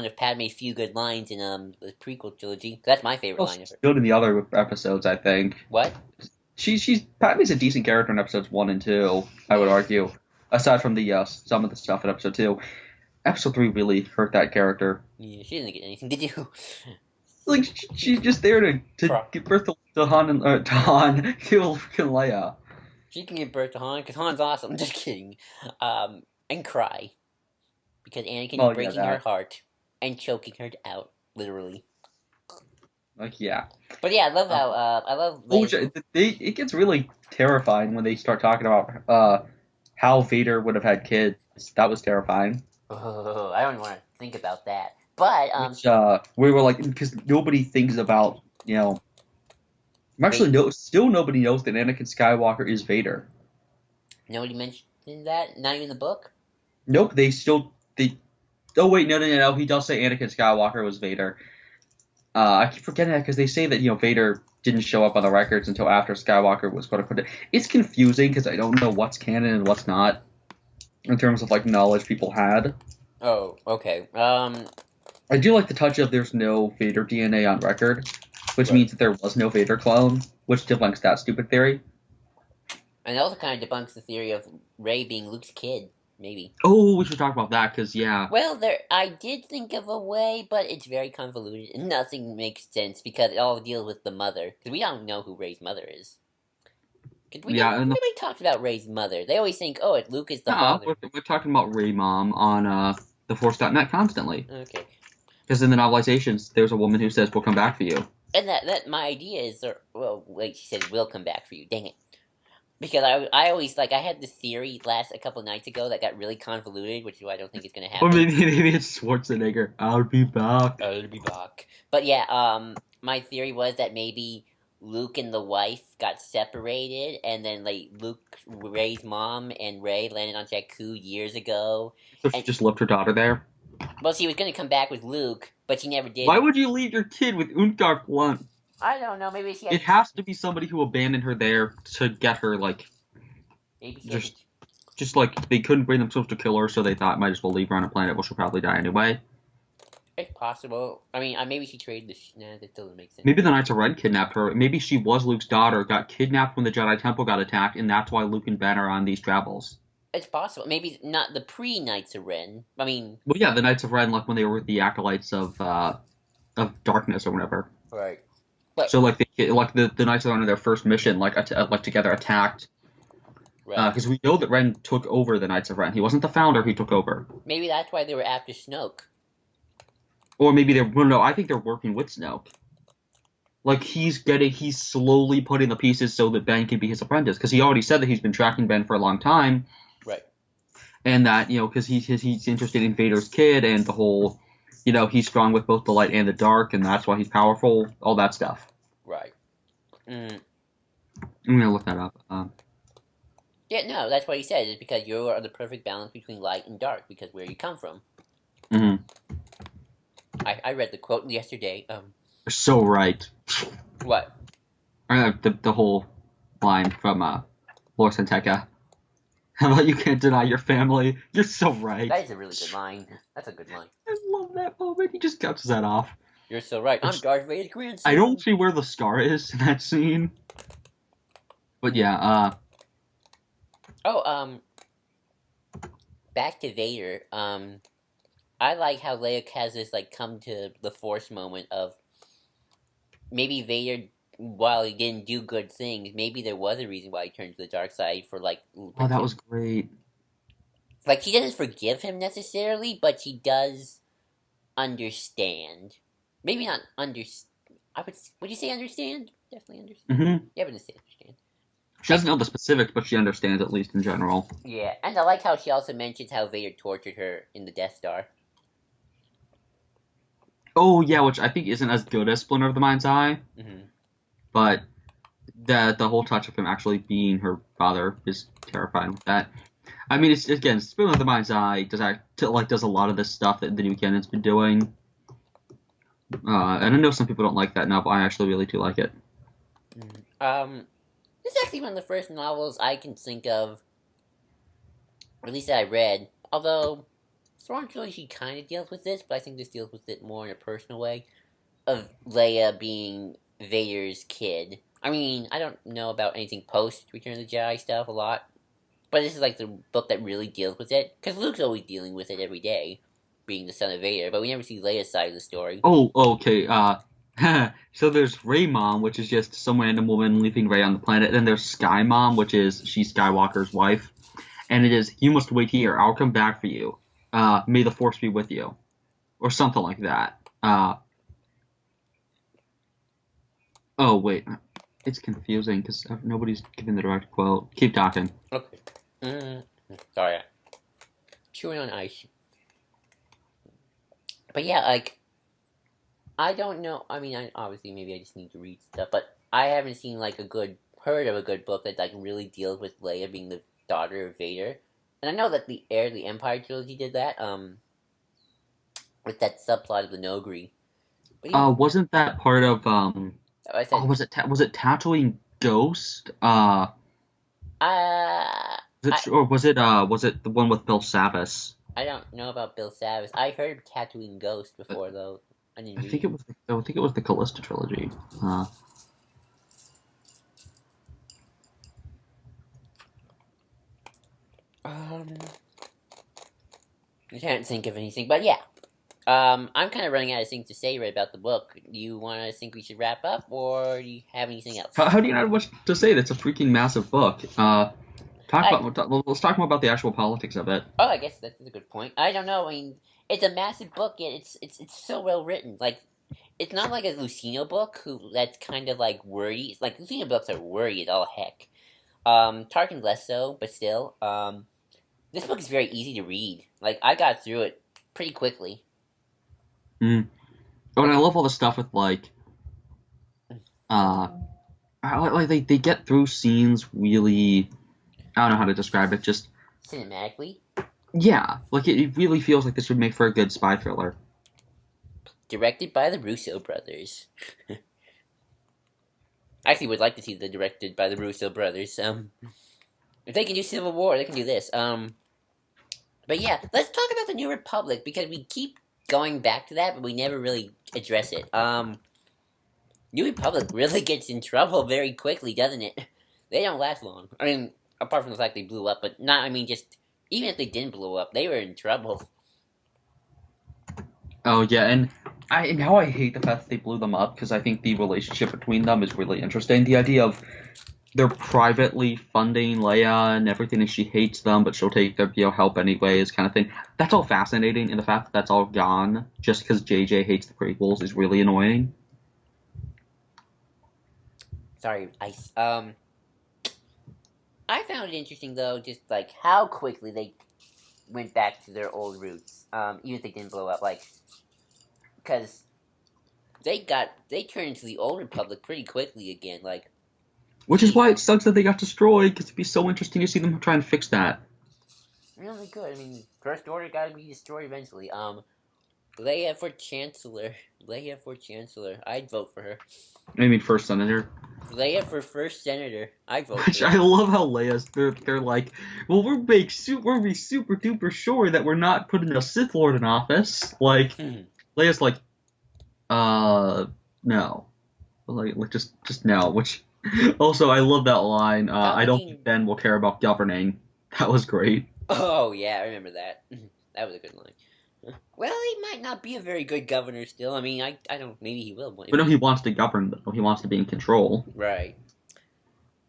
of Padme's few good lines in the prequel trilogy. That's my favorite line of her. Good in the other episodes, I think. What? She's Padme's a decent character in episodes 1 and 2, I would argue. Aside from the some of the stuff in episode 2. Episode 3 really hurt that character. Yeah, she didn't get anything to do. Like she's just there to give birth to Han and to Leia. She can give birth to Han because Han's awesome. Just kidding. And cry because Anakin is breaking her heart and choking her out, literally. Like yeah. But yeah, I love how I love. It gets really terrifying when they start talking about how Vader would have had kids. That was terrifying. Oh, I don't even want to think about that. But we were like, because nobody thinks about actually still nobody knows that Anakin Skywalker is Vader. Nobody mentioned that. Not even the book. Nope. Oh wait, no. He does say Anakin Skywalker was Vader. I keep forgetting that because they say that Vader didn't show up on the records until after Skywalker was going to put it. It's confusing because I don't know what's canon and what's not in terms of like knowledge people had. Oh, okay. I do like the touch of there's no Vader DNA on record, which means that there was no Vader clone, which debunks that stupid theory. And it also kind of debunks the theory of Rey being Luke's kid, maybe. Oh, we should talk about that because yeah. Well, I did think of a way, but it's very convoluted and nothing makes sense because it all deals with the mother. Because we don't know who Rey's mother is. Because Yeah, and nobody talks about Rey's mother. They always think, oh, Luke is the no, father. we're talking about Ray Mom on theforce.net constantly. Okay. Because in the novelizations, there's a woman who says, "We'll come back for you." And that my idea is, well, like she said, we'll come back for you. Dang it. Because I always, like, I had this theory a couple nights ago that got really convoluted, which is why I don't think it's going to Or happen. maybe it's Schwarzenegger. I'll be back. I'll be back. But yeah, my theory was that maybe Luke and the wife got separated, and then like Rey's mom and Rey landed on Jakku years ago. So she just left her daughter there. Well, she was gonna come back with Luke, but she never did. Why would you leave your kid with Unkar Blunt? I don't know. Maybe she. It has to be somebody who abandoned her there to get her like. Maybe just like they couldn't bring themselves to kill her, so they thought might as well leave her on a planet where she'll probably die anyway. It's possible. I mean, maybe she traded the. Nah, that doesn't make sense. Maybe the Knights of Ren kidnapped her. Maybe she was Luke's daughter, got kidnapped when the Jedi Temple got attacked, and that's why Luke and Ben are on these travels. It's possible. Maybe not the pre-Knights of Ren. I mean. Well, yeah, the Knights of Ren, like when they were the acolytes of darkness or whatever. Right. But, so like the Knights of Ren on their first mission, like together attacked. Because we know that Ren took over the Knights of Ren. He wasn't the founder; he took over. Maybe that's why they were after Snoke. Or maybe they're no. I think they're working with Snoke. Like he's slowly putting the pieces so that Ben can be his apprentice. Because he already said that he's been tracking Ben for a long time. Right. And that because he's interested in Vader's kid and the whole, he's strong with both the light and the dark, and that's why he's powerful. All that stuff. Right. I'm gonna look that up. Yeah, no, that's what he said. It's because you are the perfect balance between light and dark, because where you come from. Mm-hmm. I read the quote yesterday. You're so right. What? The whole line from Lord Santeca. How about you can't deny your family? You're so right. That is a really good line. That's a good line. I love that moment. He just cuts that off. You're so right. I'm Darth Vader's grandson. I don't see where the scar is in that scene. But yeah, back to Vader, I like how Leia has this, like, come to the Force moment of maybe Vader, while he didn't do good things, maybe there was a reason why he turned to the dark side for, like... Oh, that was great. Like, she doesn't forgive him necessarily, but she does understand. Maybe not understand. Would you say understand? Definitely understand. Mm-hmm. Yeah, but understand. She doesn't know the specifics, but she understands, at least in general. Yeah, and I like how she also mentions how Vader tortured her in the Death Star. Oh, yeah, which I think isn't as good as Splinter of the Mind's Eye. Mm-hmm. But the whole touch of him actually being her father is terrifying with that. I mean, it's again, Splinter of the Mind's Eye does a lot of this stuff that the new canon's been doing. And I know some people don't like that now, but I actually really do like it. This is actually one of the first novels I can think of, or at least that I read, although Thrawn Trilogy kind of deals with this, but I think this deals with it more in a personal way, of Leia being Vader's kid. I mean, I don't know about anything post Return of the Jedi stuff a lot, but this is like the book that really deals with it, because Luke's always dealing with it every day, being the son of Vader, but we never see Leia's side of the story. Oh, okay, so there's Rey Mom, which is just some random woman leaving Rey on the planet. Then there's Sky Mom, which is she's Skywalker's wife. And it is, you must wait here. I'll come back for you. May the Force be with you. Or something like that. Oh, wait. It's confusing because nobody's giving the direct quote. Keep talking. Okay. Sorry. Chewing on ice. But yeah, like... I don't know. I mean, obviously, maybe I just need to read stuff, but I haven't seen heard of a good book that like really deals with Leia being the daughter of Vader. And I know that the Heir of the Empire trilogy did that, with that subplot of the Nogri. Wasn't that part of was it Tatooine Ghost? Was it the one with Bill Savas? I don't know about Bill Savas. I heard Tatooine Ghost before though. I think it was the Callista trilogy. I can't think of anything, but yeah. I'm kind of running out of things to say right about the book. You want to think we should wrap up, or do you have anything else? How do you not have much to say? That's a freaking massive book. I Let's talk more about the actual politics of it. Oh, I guess that's a good point. I don't know. I mean, it's a massive book, yet it's so well written. Like, it's not like a Lucino book that's kind of like wordy. It's like Lucino books are wordy as all heck. Tarkin less so, but still. This book is very easy to read. Like, I got through it pretty quickly. Mm. Oh, and I love all the stuff with uh, they get through scenes really. I don't know how to describe it. Just Cinematically, yeah, like it really feels like this would make for a good spy thriller. directed by the Russo brothers. I actually would like to see the directed by the Russo brothers. If they can do Civil War, they can do this. But yeah, let's talk about the New Republic because we keep going back to that, but we never really address it. New Republic really gets in trouble very quickly, doesn't it? They don't last long. I mean, apart from the fact they blew up, but not. I mean, just even if they didn't blow up, they were in trouble. Oh yeah, and now I hate the fact that they blew them up because I think the relationship between them is really interesting. The idea of they're privately funding Leia and everything, and she hates them, but she'll take their help anyways, kind of thing. That's all fascinating, and the fact that that's all gone just because JJ hates the prequels is really annoying. Sorry, I found it interesting though, just like how quickly they went back to their old roots. Even if they didn't blow up, like because they turned into the old Republic pretty quickly again. Like, Which is why it sucks that they got destroyed, because it'd be so interesting to see them try and fix that. really good. I mean, First Order got to be destroyed eventually. Leia for Chancellor. Leia for Chancellor. I'd vote for her. I mean, first Senator. Leia for First Senator. I'd vote Which for I her. love how Leia's, they're like, well, we're be super duper sure that we're not putting a Sith Lord in office. Like, Leia's like, no. Like just no. Which, also, I love that line, I don't think Ben will care about governing. That was great. Oh, yeah, I remember that. That was a good line. Well, he might not be a very good governor still. I mean, I don't. Maybe he will. But no, he wants to govern, though. He wants to be in control. Right.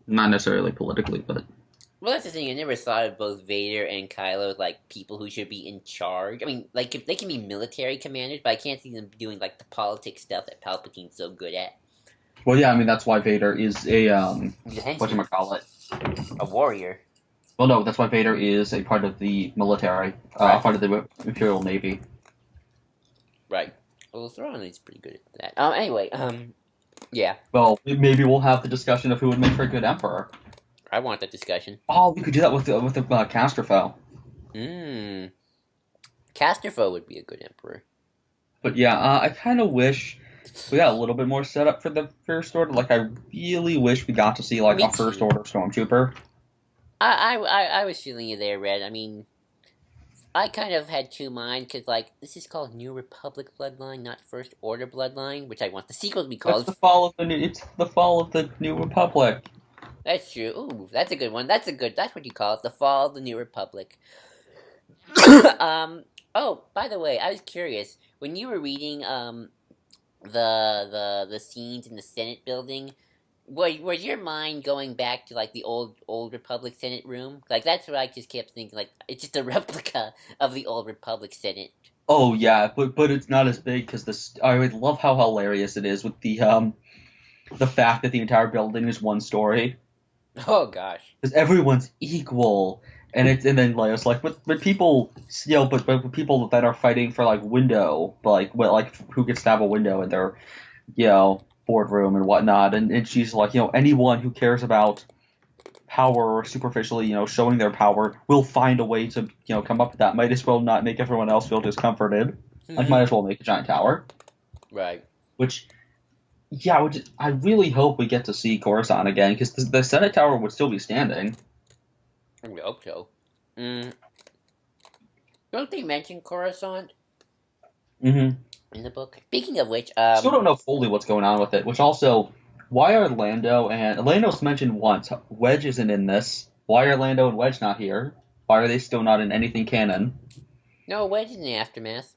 Not necessarily politically, but... Well, that's the thing. I never thought of both Vader and Kylo as, like, people who should be in charge. I mean, like, they can be military commanders, but I can't see them doing, like, the politics stuff that Palpatine's so good at. Well, yeah, I mean, that's why Vader is a, Whatchamacallit? whatchamacallit? A warrior. Well, no, that's why Vader is a part of the military, Right. part of the Imperial Navy. Right. Well, Thrawn is pretty good at that. Anyway, yeah. Well, maybe we'll have the discussion of who would make for a good emperor. I want that discussion. Oh, we could do that with the Castrofo. Casterfo would be a good emperor. But yeah, I kind of wish we got a little bit more set up for the First Order. Like, I really wish we got to see, like, a First Order Stormtrooper. I was feeling you there, Red. I mean, I kind of had two minds, because, like, this is called New Republic Bloodline, not First Order Bloodline, which I want the sequel to be called. It's the fall of the New Republic. That's true. Ooh, that's a good one. That's what you call it, the fall of the New Republic. Oh, by the way, I was curious, when you were reading, the scenes in the Senate building, was your mind going back to, like, the old Republic Senate room? Like, that's what I just kept thinking. Like, it's just a replica of the old Republic Senate. Oh yeah, but it's not as big because I would love how hilarious it is with the fact that the entire building is one story. Oh gosh. Because everyone's equal, and then Leia's like, but people, but people that are fighting for like window, like who gets to have a window in their, boardroom and whatnot, and she's like, anyone who cares about power or superficially, showing their power will find a way to, come up with that. Might as well not make everyone else feel discomforted. Like, might as well make a giant tower. Right. Which I really hope we get to see Coruscant again, because the Senate Tower would still be standing. I hope so. Don't they mention Coruscant? Mm-hmm. In the book? Speaking of which, Still don't know fully what's going on with it, which also, why are Lando's mentioned once? Wedge isn't in this. Why are Lando and Wedge not here? Why are they still not in anything canon? No, Wedge in the Aftermath.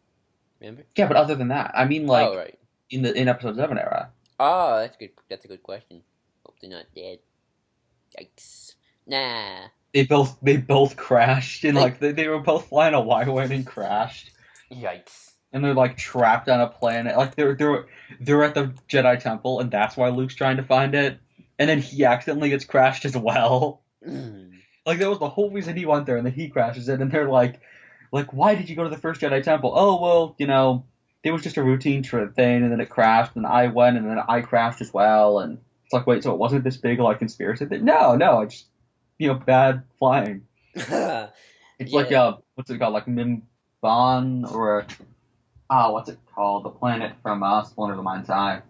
Remember? Yeah, but other than that, I mean, Oh, like right. in episode 7 era, Oh, that's good. That's a good question. Hope they're not dead. Yikes. Nah. they both crashed and They. like they were both flying a Y-wing and crashed, Yikes. and they're like trapped on a planet. Like they're at the Jedi Temple, and that's why Luke's trying to find it, and then he accidentally gets crashed as well. Like that was the whole reason he went there, and then he crashes it, and they're like, why did you go to the first Jedi Temple? Oh well, it was just a routine trip thing, and then it crashed, and I went, and then I crashed as well, and it's like, wait, so it wasn't this big like conspiracy thing? No, I just bad flying. It's like Yeah. what's it called, like Mimban or what's it called? The planet from Splinter of the Mind's Eye.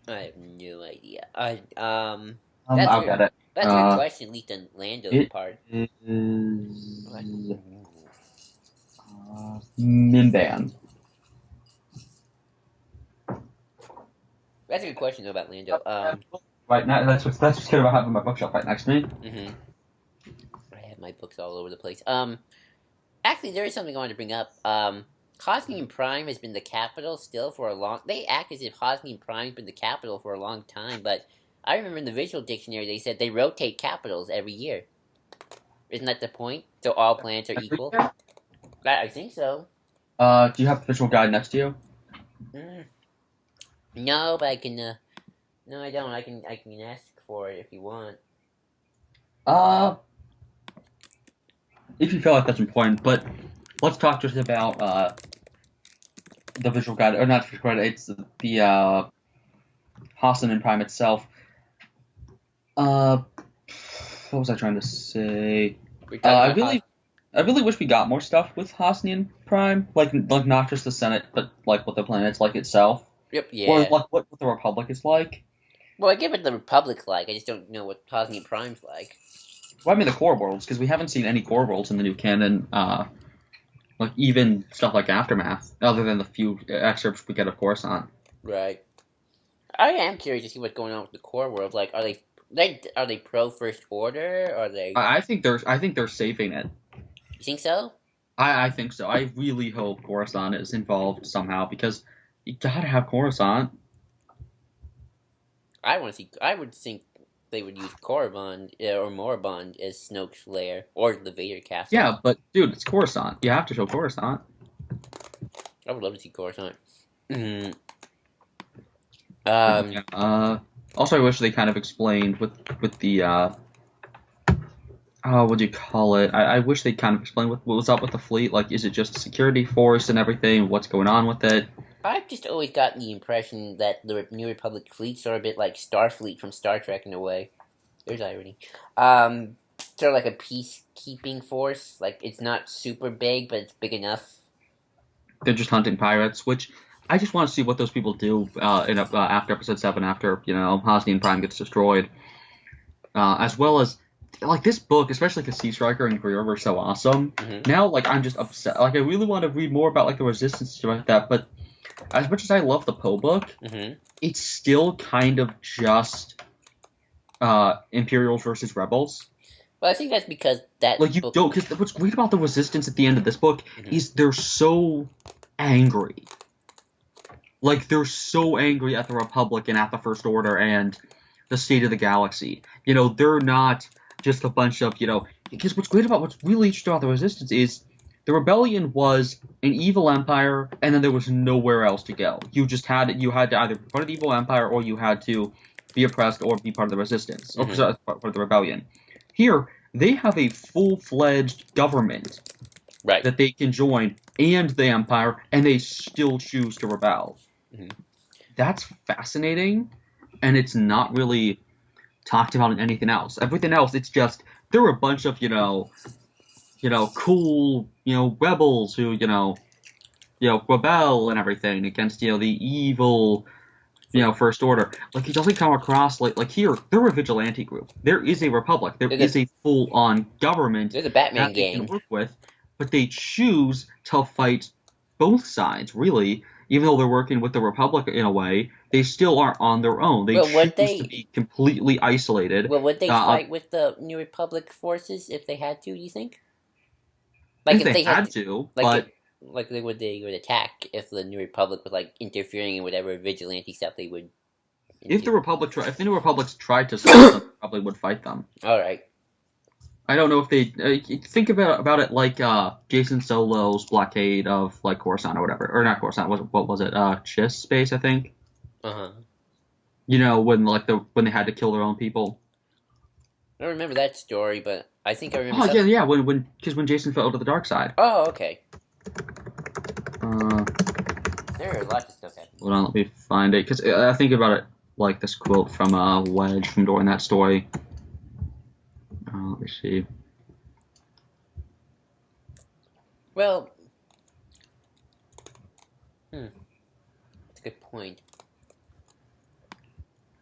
I have no idea. That's I'll a good. get it. That's a good question. At least on Lando's It part. is What? Mimban. That's a good question though about Lando. Right now, that's what's good about having my bookshelf right next to me. Mhm. I have my books all over the place. Actually, there is something I wanted to bring up. Hosnian Prime has been the capital still for a long. They act as if Hosnian Prime's been the capital for a long time, but I remember in the visual dictionary they said they rotate capitals every year. Isn't that the point? So all planets are equal. I think so. Do you have the visual guide next to you? No, but I can. No, I don't. I can ask for it if you want. If you feel like that's important, but let's talk just about the visual guide, or not visual guide. It's the Hosnian Prime itself. What was I trying to say? I really wish we got more stuff with Hosnian Prime, like not just the Senate, but like what the planet's like itself. Yep. Yeah. Or like what the Republic is like. Well, I get what the Republic's like. I just don't know what Hosnian Prime's like. Well, I mean the core worlds, because we haven't seen any core worlds in the new canon. Like even stuff like Aftermath, other than the few excerpts we get of Coruscant. Right. I am curious to see what's going on with the core world. Like, are they pro First Order? Or are they? I think they're saving it. You think so? I think so. I really hope Coruscant is involved somehow, because you gotta have Coruscant. I want to see. I would think they would use Korriban or Morabond as Snoke's lair or the Vader castle. Yeah, but dude, it's Coruscant. You have to show Coruscant. I would love to see Coruscant. Mm-hmm. Also, I wish they kind of explained with the what do you call it? I wish they kind of explained what was up with the fleet. Like, is it just a security force and everything? What's going on with it? I've just always gotten the impression that the New Republic fleets are a bit like Starfleet from Star Trek in a way. There's irony. Sort of like a peacekeeping force. Like, it's not super big, but it's big enough. They're just hunting pirates, which I just want to see what those people do after Episode 7, after, Hosnian Prime gets destroyed. As well as, like, this book, especially because Sea Striker and Greer were so awesome. Mm-hmm. Now, like, I'm just upset. Like, I really want to read more about, like, the Resistance and stuff like that, but as much as I love the Poe book, it's still kind of just Imperials versus Rebels. Well, I think that's because that like you book... don't. Because what's great about the Resistance at the end of this book is they're so angry. Like, they're so angry at the Republic and at the First Order and the state of the galaxy. They're not just a bunch of Because what's really interesting about the Resistance is, the rebellion was an evil empire, and then there was nowhere else to go. You had to either be part of the evil empire, or you had to be oppressed, or be part of the resistance, or part of the rebellion. Here, they have a full-fledged government that they can join, and the empire, and they still choose to rebel. That's fascinating, and it's not really talked about in anything else. Everything else, it's just, there were a bunch of, cool, rebels who, rebel and everything against, the evil, First Order. Like, it doesn't come across like here, they're a vigilante group. There is a republic. There is a full-on government there's a Batman that they gang can work with, but they choose to fight both sides, really. Even though they're working with the Republic in a way, they still are on their own. They choose to be completely isolated. Well, would they fight with the New Republic forces if they had to, do you think? I Like think if they they had had to, like but it, like they would attack if the New Republic was like interfering in whatever vigilante stuff they would if into. the New Republic tried to stop them, they probably would fight them. All right. I don't know if they think about it like Jason Solo's blockade of like Coruscant or whatever, or not Coruscant. What was it? Chiss space, I think. Uh huh. You know when they had to kill their own people. I don't remember that story, but I think I remember Oh yeah, something. yeah. When Jason fell to the dark side. Oh, okay. Uh, There are lots of stuff happening. Hold on, let me find it because I think about it like this quote from Wedge from during that story. Let me see. Well, that's a good point.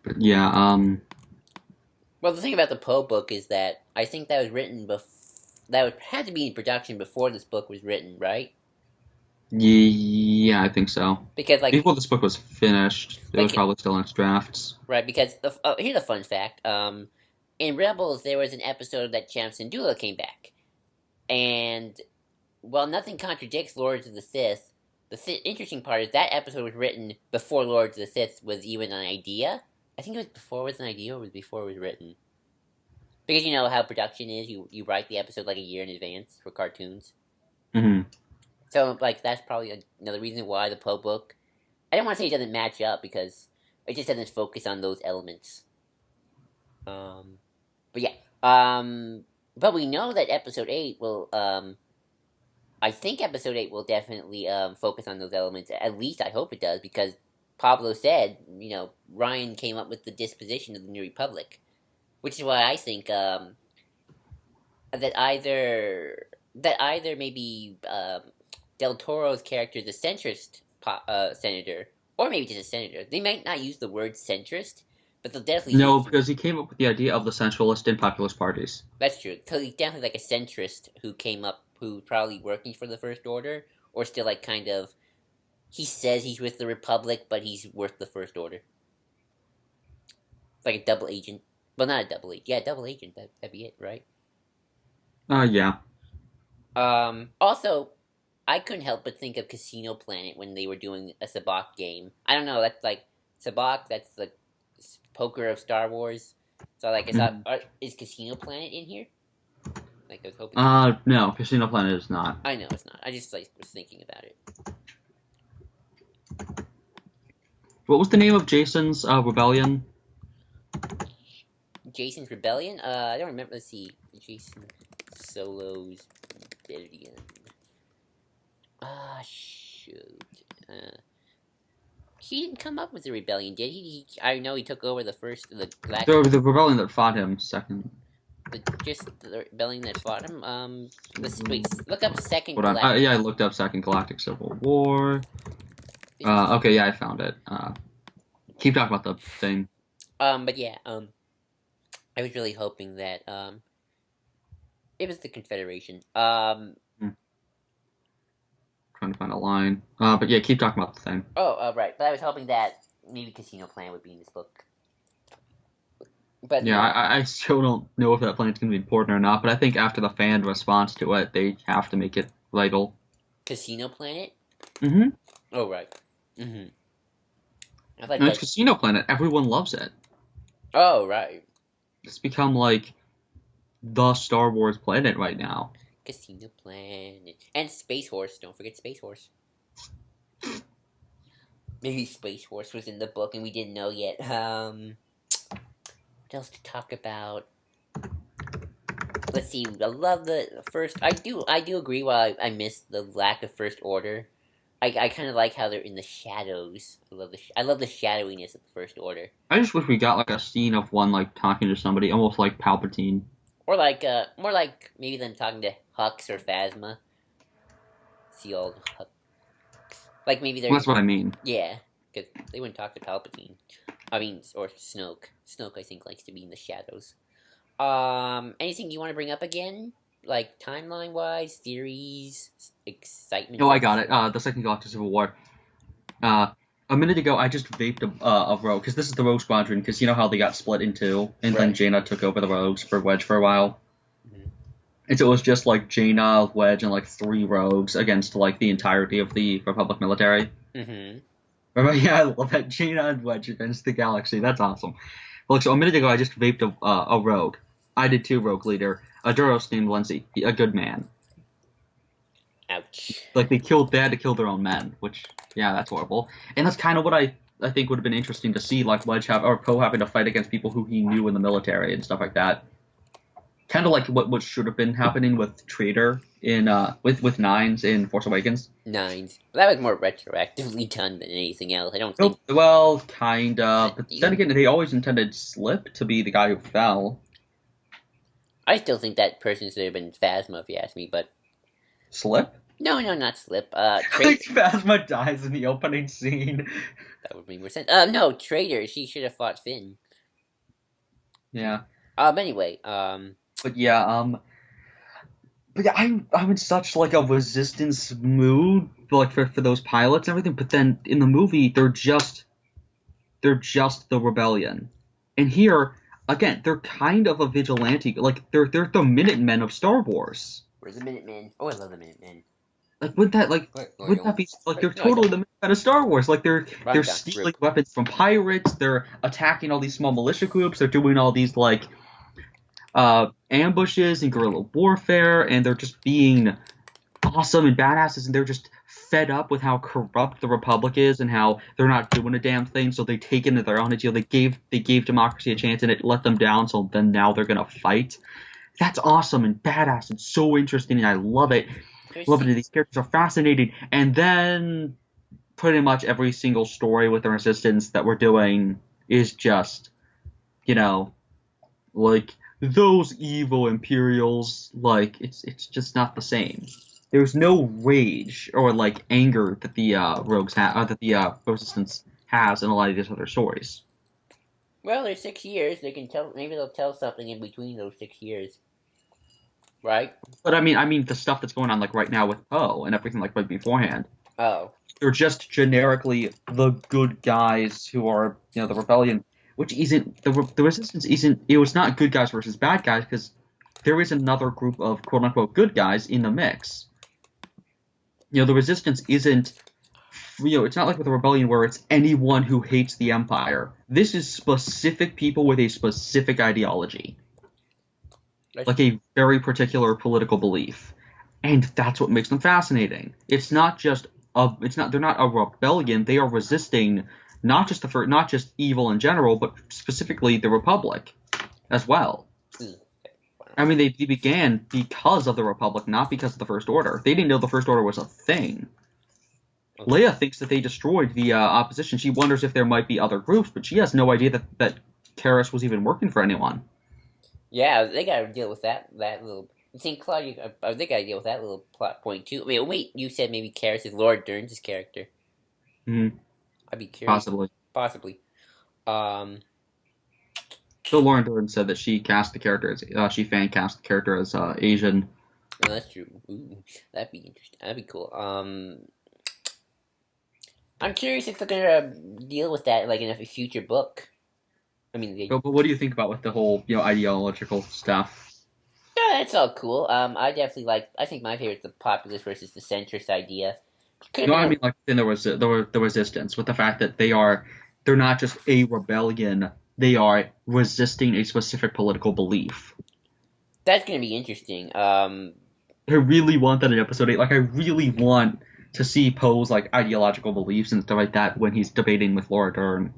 But yeah, Well, the thing about the Poe book is that I think that was written had to be in production before this book was written, right? yeah, I think so. Because Before this book was finished, it was like probably still in its drafts. right, because here's a fun fact. In Rebels, there was an episode that Champ Syndulla came back, and while nothing contradicts Lords of the Sith, interesting part is that episode was written before Lords of the Sith was even an idea. I think it was before it was an idea, or was before it was written. Because you know how production is, you write the episode like a year in advance for cartoons. Mm-hmm. So like that's probably another reason why the Poe book. I don't want to say it doesn't match up because it just doesn't focus on those elements. But yeah. But we know that episode 8 will. I think episode 8 will definitely focus on those elements. At least I hope it does because Pablo said, Ryan came up with the disposition of the New Republic, which is why I think that either maybe Del Toro's character is a centrist senator, or maybe just a senator. They might not use the word centrist, but they'll definitely No, use. because he came up with the idea of the centralist and populist parties. That's true. So he's definitely like a centrist who probably working for the First Order, or still like kind of. He says he's with the Republic, but he's with the First Order. Like a double agent. Well, not a double agent. Yeah, double agent. That'd be it, right? Yeah. Also, I couldn't help but think of Casino Planet when they were doing a Sabacc game. I don't know. That's like Sabacc. That's the poker of Star Wars. So like, is Casino Planet in here? Like I was hoping. No, Casino Planet is not. I know it's not. I just like was thinking about it. What was the name of Jason's rebellion? Jason's Rebellion? I don't remember. Let's see. Jason Solo's Rebellion. Shoot. He didn't come up with the rebellion, did he? I know he took over the The rebellion that fought him second. Just the rebellion that fought him. Wait, look up Second Hold on. Galactic. Yeah, I looked up Second Galactic Civil War. Okay, yeah, I found it. Keep talking about the thing. But yeah, I was really hoping that, it was the Confederation. Trying to find a line. But yeah, keep talking about the thing. Oh, right. But I was hoping that maybe Casino Planet would be in this book. But yeah, I still don't know if that planet's going to be important or not, but I think after the fan response to it, they have to make it vital. Casino Planet? Mm-hmm. Oh, right. Mm-hmm. It's Casino Planet. Everyone loves it. Oh, right. It's become like the Star Wars planet right now. Casino Planet. And Space Horse. Don't forget Space Horse. Maybe Space Horse was in the book and we didn't know yet. What else to talk about? Let's see. I love the first. I do agree. While I miss the lack of First Order, I kind of like how they're in the shadows. I love the shadowiness of the First Order. I just wish we got like a scene of one like talking to somebody, almost like Palpatine. Or like more like maybe them talking to Hux or Phasma. See old Hux. Like maybe they're. Well, that's what I mean. Yeah, because they wouldn't talk to Palpatine. I mean, or Snoke. Snoke, I think, likes to be in the shadows. Anything you want to bring up again? Like, timeline-wise, theories, excitement? No, I got it. The Second Galactic Civil War. A minute ago, I just vaped a Rogue, because this is the Rogue Squadron, because you know how they got split in two, and then Jaina took over the Rogues for Wedge for a while? And so it was just like Jaina, Wedge, and like 3 rogues against like the entirety of the Republic military. Mm-hmm. Remember? Yeah, I love that. Jaina and Wedge against the galaxy. That's awesome. Look, so a minute ago I just vaped a rogue. I did too, rogue leader. A Duros named Lindsay, a good man. Ouch. Like they had to kill their own men, which yeah, that's horrible. And that's kind of what I think would have been interesting to see, like Wedge have or Poe having to fight against people who he knew in the military and stuff like that. Kind of like what should have been happening with Traitor in with Nines in Force Awakens. Nines. That was more retroactively done than anything else. I don't think. Nope. Well, kinda. But then You, again, they always intended Slip to be the guy who fell. I still think that person should have been Phasma, if you ask me. But Slip? no, not Slip. Like Phasma dies in the opening scene. That would make more sense. No, Traitor. She should have fought Finn. Yeah. Anyway, But yeah, I'm in such like a resistance mood like for those pilots and everything, but then in the movie they're just the rebellion. And here, again, they're kind of a vigilante, like they're the Minutemen of Star Wars. where's the Minutemen? Oh, I love the Minutemen. Like wouldn't that be like they're totally the Minutemen of Star Wars? Like they're stealing weapons from pirates, they're attacking all these small militia groups, they're doing all these like ambushes and guerrilla warfare, and they're just being awesome and badasses, and they're just fed up with how corrupt the Republic is and how they're not doing a damn thing, so they take into their own hands. They gave democracy a chance and it let them down, so then now they're gonna fight. That's awesome and badass and so interesting, and I love it. Love it. These characters are fascinating, and then pretty much every single story with the Resistance that we're doing is just, like those evil Imperials. Like it's just not the same. There's no rage or like anger that the rogues have, that the Resistance has in a lot of these other stories. Well, there's 6 years. They can tell. Maybe they'll tell something in between those 6 years, right? But I mean the stuff that's going on like right now with Poe and everything like right beforehand. Oh, They're just generically the good guys who are the rebellion, which isn't the Resistance isn't. It was not good guys versus bad guys because there is another group of quote unquote good guys in the mix. The Resistance isn't. It's not like with the Rebellion where it's anyone who hates the Empire. This is specific people with a specific ideology, like a very particular political belief, and that's what makes them fascinating. It's not just they're not a rebellion. They are resisting not just evil in general, but specifically the Republic as well. I mean, they began because of the Republic, not because of the First Order. They didn't know the First Order was a thing. Okay. Leia thinks that they destroyed the opposition. She wonders if there might be other groups, but she has no idea that Karis was even working for anyone. Yeah, they gotta deal with that little. I think Claudia, they gotta deal with that little plot point too. I mean, wait, you said maybe Karis is Laura Dern's character. Mm-hmm. I'd be curious. Possibly. So Lauren Dern said that she cast the character as she fan cast the character as Asian. Oh, that's true. Ooh, that'd be interesting. That'd be cool. I'm curious if they're gonna deal with that like in a future book. I mean, but what do you think about with the whole ideological stuff? Yeah, it's all cool. I definitely like. I think my favorite's the populist versus the centrist idea. I mean, like then there was the Resistance with the fact that they're not just a rebellion. They are resisting a specific political belief. That's gonna be interesting. I really want that in episode 8. Like, I really want to see Poe's like ideological beliefs and stuff like that when he's debating with Laura Dern.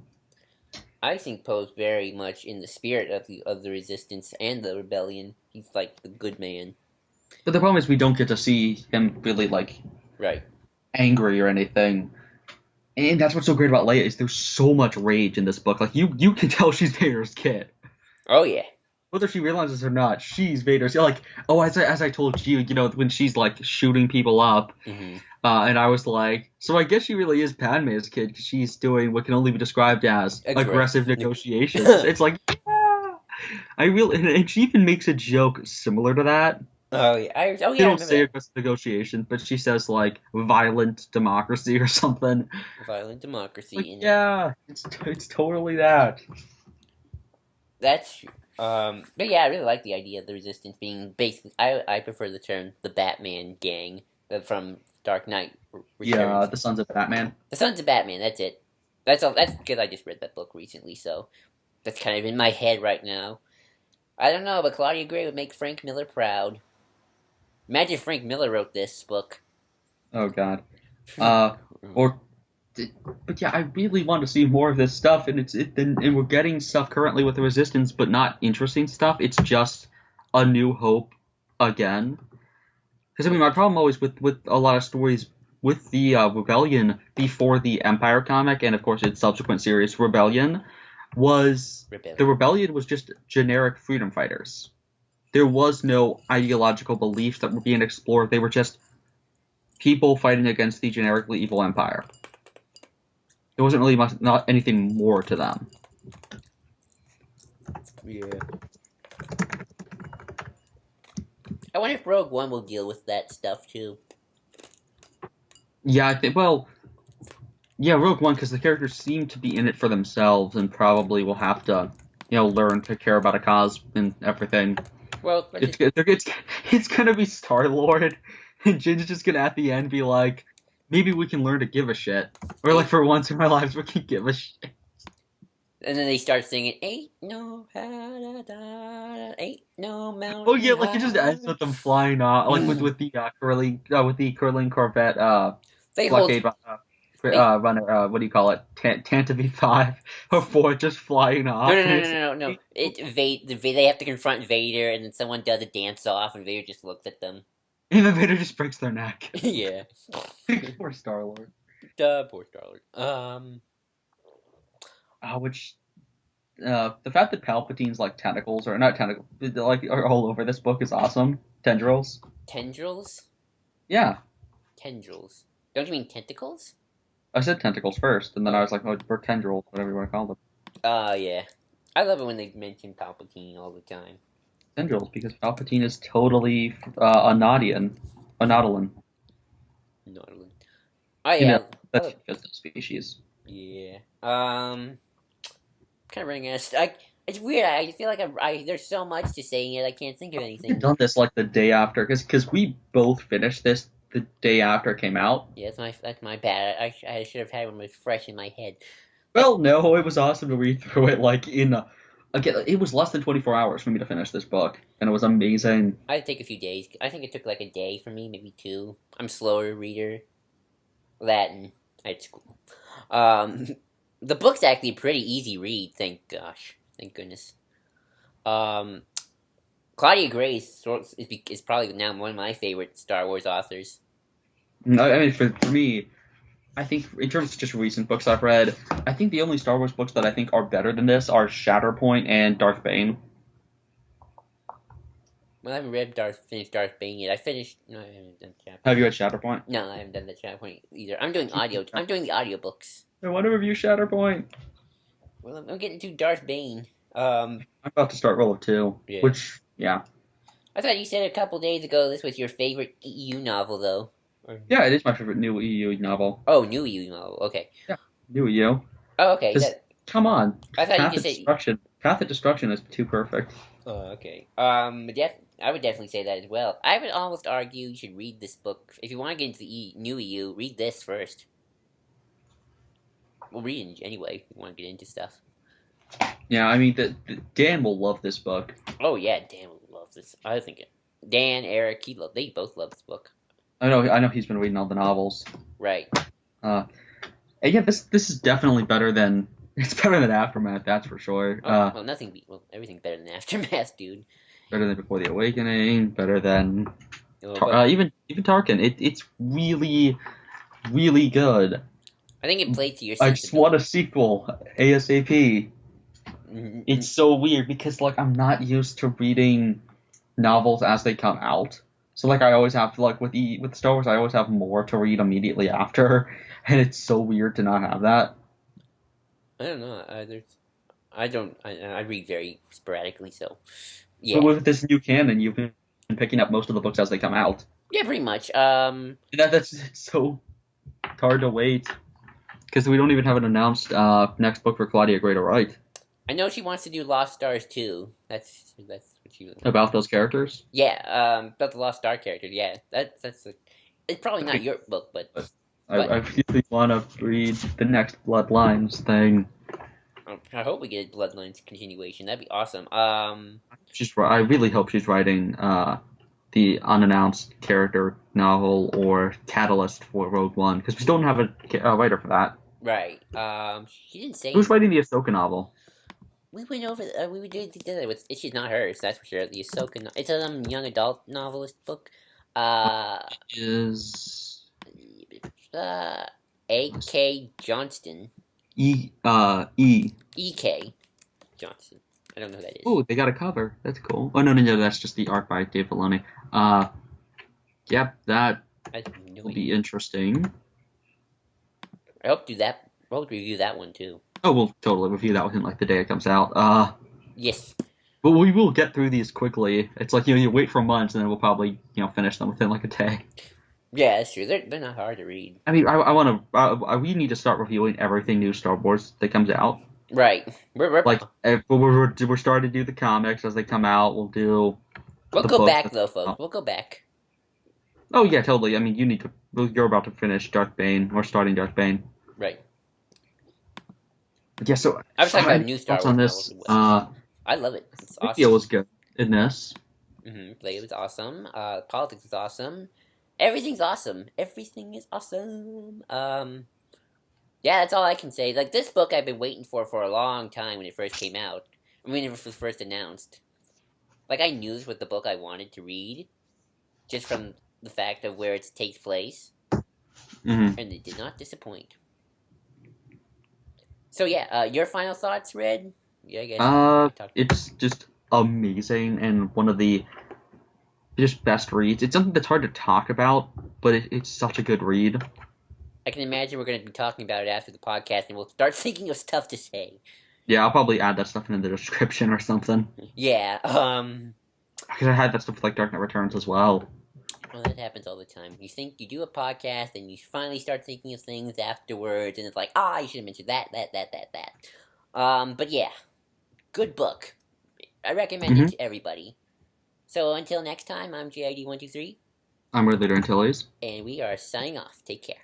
I think Poe's very much in the spirit of the Resistance and the Rebellion. He's like the good man. But the problem is we don't get to see him really like angry or anything. And that's what's so great about Leia is there's so much rage in this book. Like you can tell she's Vader's kid. Oh yeah. Whether she realizes or not, she's Vader's. Like, as I told you, when she's like shooting people up, mm-hmm. And I was like, so I guess she really is Padme's kid because she's doing what can only be described as aggressive negotiations. It's like, yeah, and she even makes a joke similar to that. Oh yeah, They don't say aggressive negotiations, but she says like violent democracy or something. Violent democracy. Like, yeah, it's totally that. That's But yeah, I really like the idea of the Resistance being basically. I prefer the term the Batman gang from Dark Knight Yeah, Returns. the Sons of Batman. The Sons of Batman. That's it. That's all. That's because I just read that book recently, so that's kind of in my head right now. I don't know, but Claudia Gray would make Frank Miller proud. Imagine if Frank Miller wrote this book. Oh God. Uh, or, but yeah, I really want to see more of this stuff, and we're getting stuff currently with the Resistance, but not interesting stuff. It's just a New Hope again. Because I mean, my problem always with a lot of stories with the Rebellion before the Empire comic, and of course its subsequent series Rebellion, was the Rebellion. Rebellion was just generic freedom fighters. There was no ideological beliefs that were being explored. They were just people fighting against the generically evil Empire. There wasn't really much, not anything more to them. Yeah. I wonder if Rogue One will deal with that stuff too. Yeah, I think. Well, yeah, Rogue One, because the characters seem to be in it for themselves, and probably will have to, learn to care about a cause and everything. Well, It's gonna be Star Lord, and Jin's just gonna at the end be like, maybe we can learn to give a shit, or like for once in our lives we can give a shit. and then they start singing "Ain't no ain't no mountain Oh yeah, like it just high." ends with them flying off, like with the curling Corvette They hold blockade they runner, what do you call it, Tantive 5 or 4 just flying no no off, and no no it's no no. They have to confront Vader, and then someone does a dance off, and Vader just looks at them. and the Vader just breaks their neck. Yeah, Poor Star Lord. duh, poor Star-Lord. Which the fact that Palpatine's like tentacles or not tentacles, like are all over this book is awesome. Tendrils. Tendrils, Yeah, tendrils. Don't you mean tentacles? I said tentacles first, and then I was like, oh, we're tendrils, whatever you want to call them. Yeah. I love it when they mention Palpatine all the time. Tendrils, because Palpatine is totally a Naudian. A Nautolan. Nautilus. Oh yeah. That's just a species. Yeah. Kind of running out of it's weird. I feel like there's so much to say yet I can't think of We've anything. done this like the day after, because we both finished this the day after it came out. Yeah, that's my bad. I should have had one fresh in my head. Well, no, it was awesome to read through it like again, it was less than 24 hours for me to finish this book, and it was amazing. I'd take a few days. I think it took like a day for me, maybe two. I'm a slower reader. Latin at school. The book's actually a pretty easy read. Thank goodness. Um, Claudia Gray is probably now one of my favorite Star Wars authors. No, I mean, for me, I think in terms of just recent books I've read, I think the only Star Wars books that I think are better than this are Shatterpoint and Darth Bane. Well, I haven't finished Darth Bane yet. No, I haven't done Shatterpoint. Have you read Shatterpoint? No, I haven't done the Shatterpoint either. I'm doing the audiobooks. I want to review Shatterpoint. Well, I'm getting to Darth Bane. I'm about to start Roll of Two, Yeah. which, yeah. I thought you said a couple days ago this was your favorite EU novel, though. Yeah, it is my favorite new EU novel. Oh, new EU novel. Okay. Yeah, new EU. Oh, okay. Come on. I thought you Path just of said. Destruction. Path of Destruction is too perfect. Oh, okay. I would definitely say that as well. I would almost argue you should read this book if you want to get into the new EU. Read this first. Well, read it anyway if you want to get into stuff. Yeah, I mean, Dan will love this book. Oh yeah, Dan would love this. I think Dan, Eric, they both love this book. I know he's been reading all the novels. Right. And yeah, this is definitely better than Aftermath, that's for sure. Well, everything's better than Aftermath, dude. Better than Before the Awakening. Better than even Tarkin. It's really, really good. I think it played to your. I just want a sequel ASAP. Mm-hmm. It's so weird because like I'm not used to reading novels as they come out. So like I always have to like with Star Wars I always have more to read immediately after, and it's so weird to not have that. I don't know. I read very sporadically, so yeah. But with this new canon, you've been picking up most of the books as they come out. Yeah, pretty much. It's so hard to wait because we don't even have an announced next book for Claudia Gray to write. I know she wants to do Lost Stars too. what you. About those characters. Yeah, about the Lost Star character. Yeah, it's probably not your book, but I really want to read the next Bloodlines thing. I hope we get a Bloodlines continuation. That'd be awesome. I really hope she's writing the unannounced character novel or catalyst for Rogue One because we don't have a writer for that. Right. She didn't say. Who's writing the Ahsoka novel? We went over. We did that with. She's not hers. That's for sure. The Ahsoka. It's a young adult novelist book. Uh, Is uh, A.K. Johnston. E. E.K. Johnston. I don't know who that is. Oh, they got a cover. That's cool. Oh no, that's just the art by Dave Filoni. Yep, that will be interesting. I hope We'll review that one too. Oh, we'll totally review that within like the day it comes out. Yes. But we will get through these quickly. It's like you wait for months and then we'll probably finish them within like a day. Yeah, that's true. They're not hard to read. I mean, I want to. We need to start reviewing everything new Star Wars that comes out. Right. We're starting to do the comics as they come out. We'll do. We'll go back though, folks. We'll go back. Oh yeah, totally. I mean, you need to. You're about to finish Darth Bane or starting Darth Bane. Right. Yeah. So I was talking about new Star Wars on this. I love it. It's awesome. Video was good in this. Play was awesome. Politics is awesome. Everything's awesome. Everything is awesome. Yeah, that's all I can say. Like, this book I've been waiting for a long time when it first came out. I mean, it was first announced. Like, I knew this was the book I wanted to read, just from the fact of where it takes place. And it did not disappoint. So yeah, your final thoughts, Red? Yeah, I guess. It's just amazing and one of the just best reads. It's something that's hard to talk about, but it's such a good read. I can imagine we're going to be talking about it after the podcast, and we'll start thinking of stuff to say. Yeah, I'll probably add that stuff in the description or something. Yeah, because I had that stuff with like Dark Knight Returns as well. Well, that happens all the time. You think you do a podcast, and you finally start thinking of things afterwards, and it's like, you should have mentioned that. But yeah, good book. I recommend it to everybody. So until next time, I'm JID123. I'm Red Leader Antilles. And we are signing off. Take care.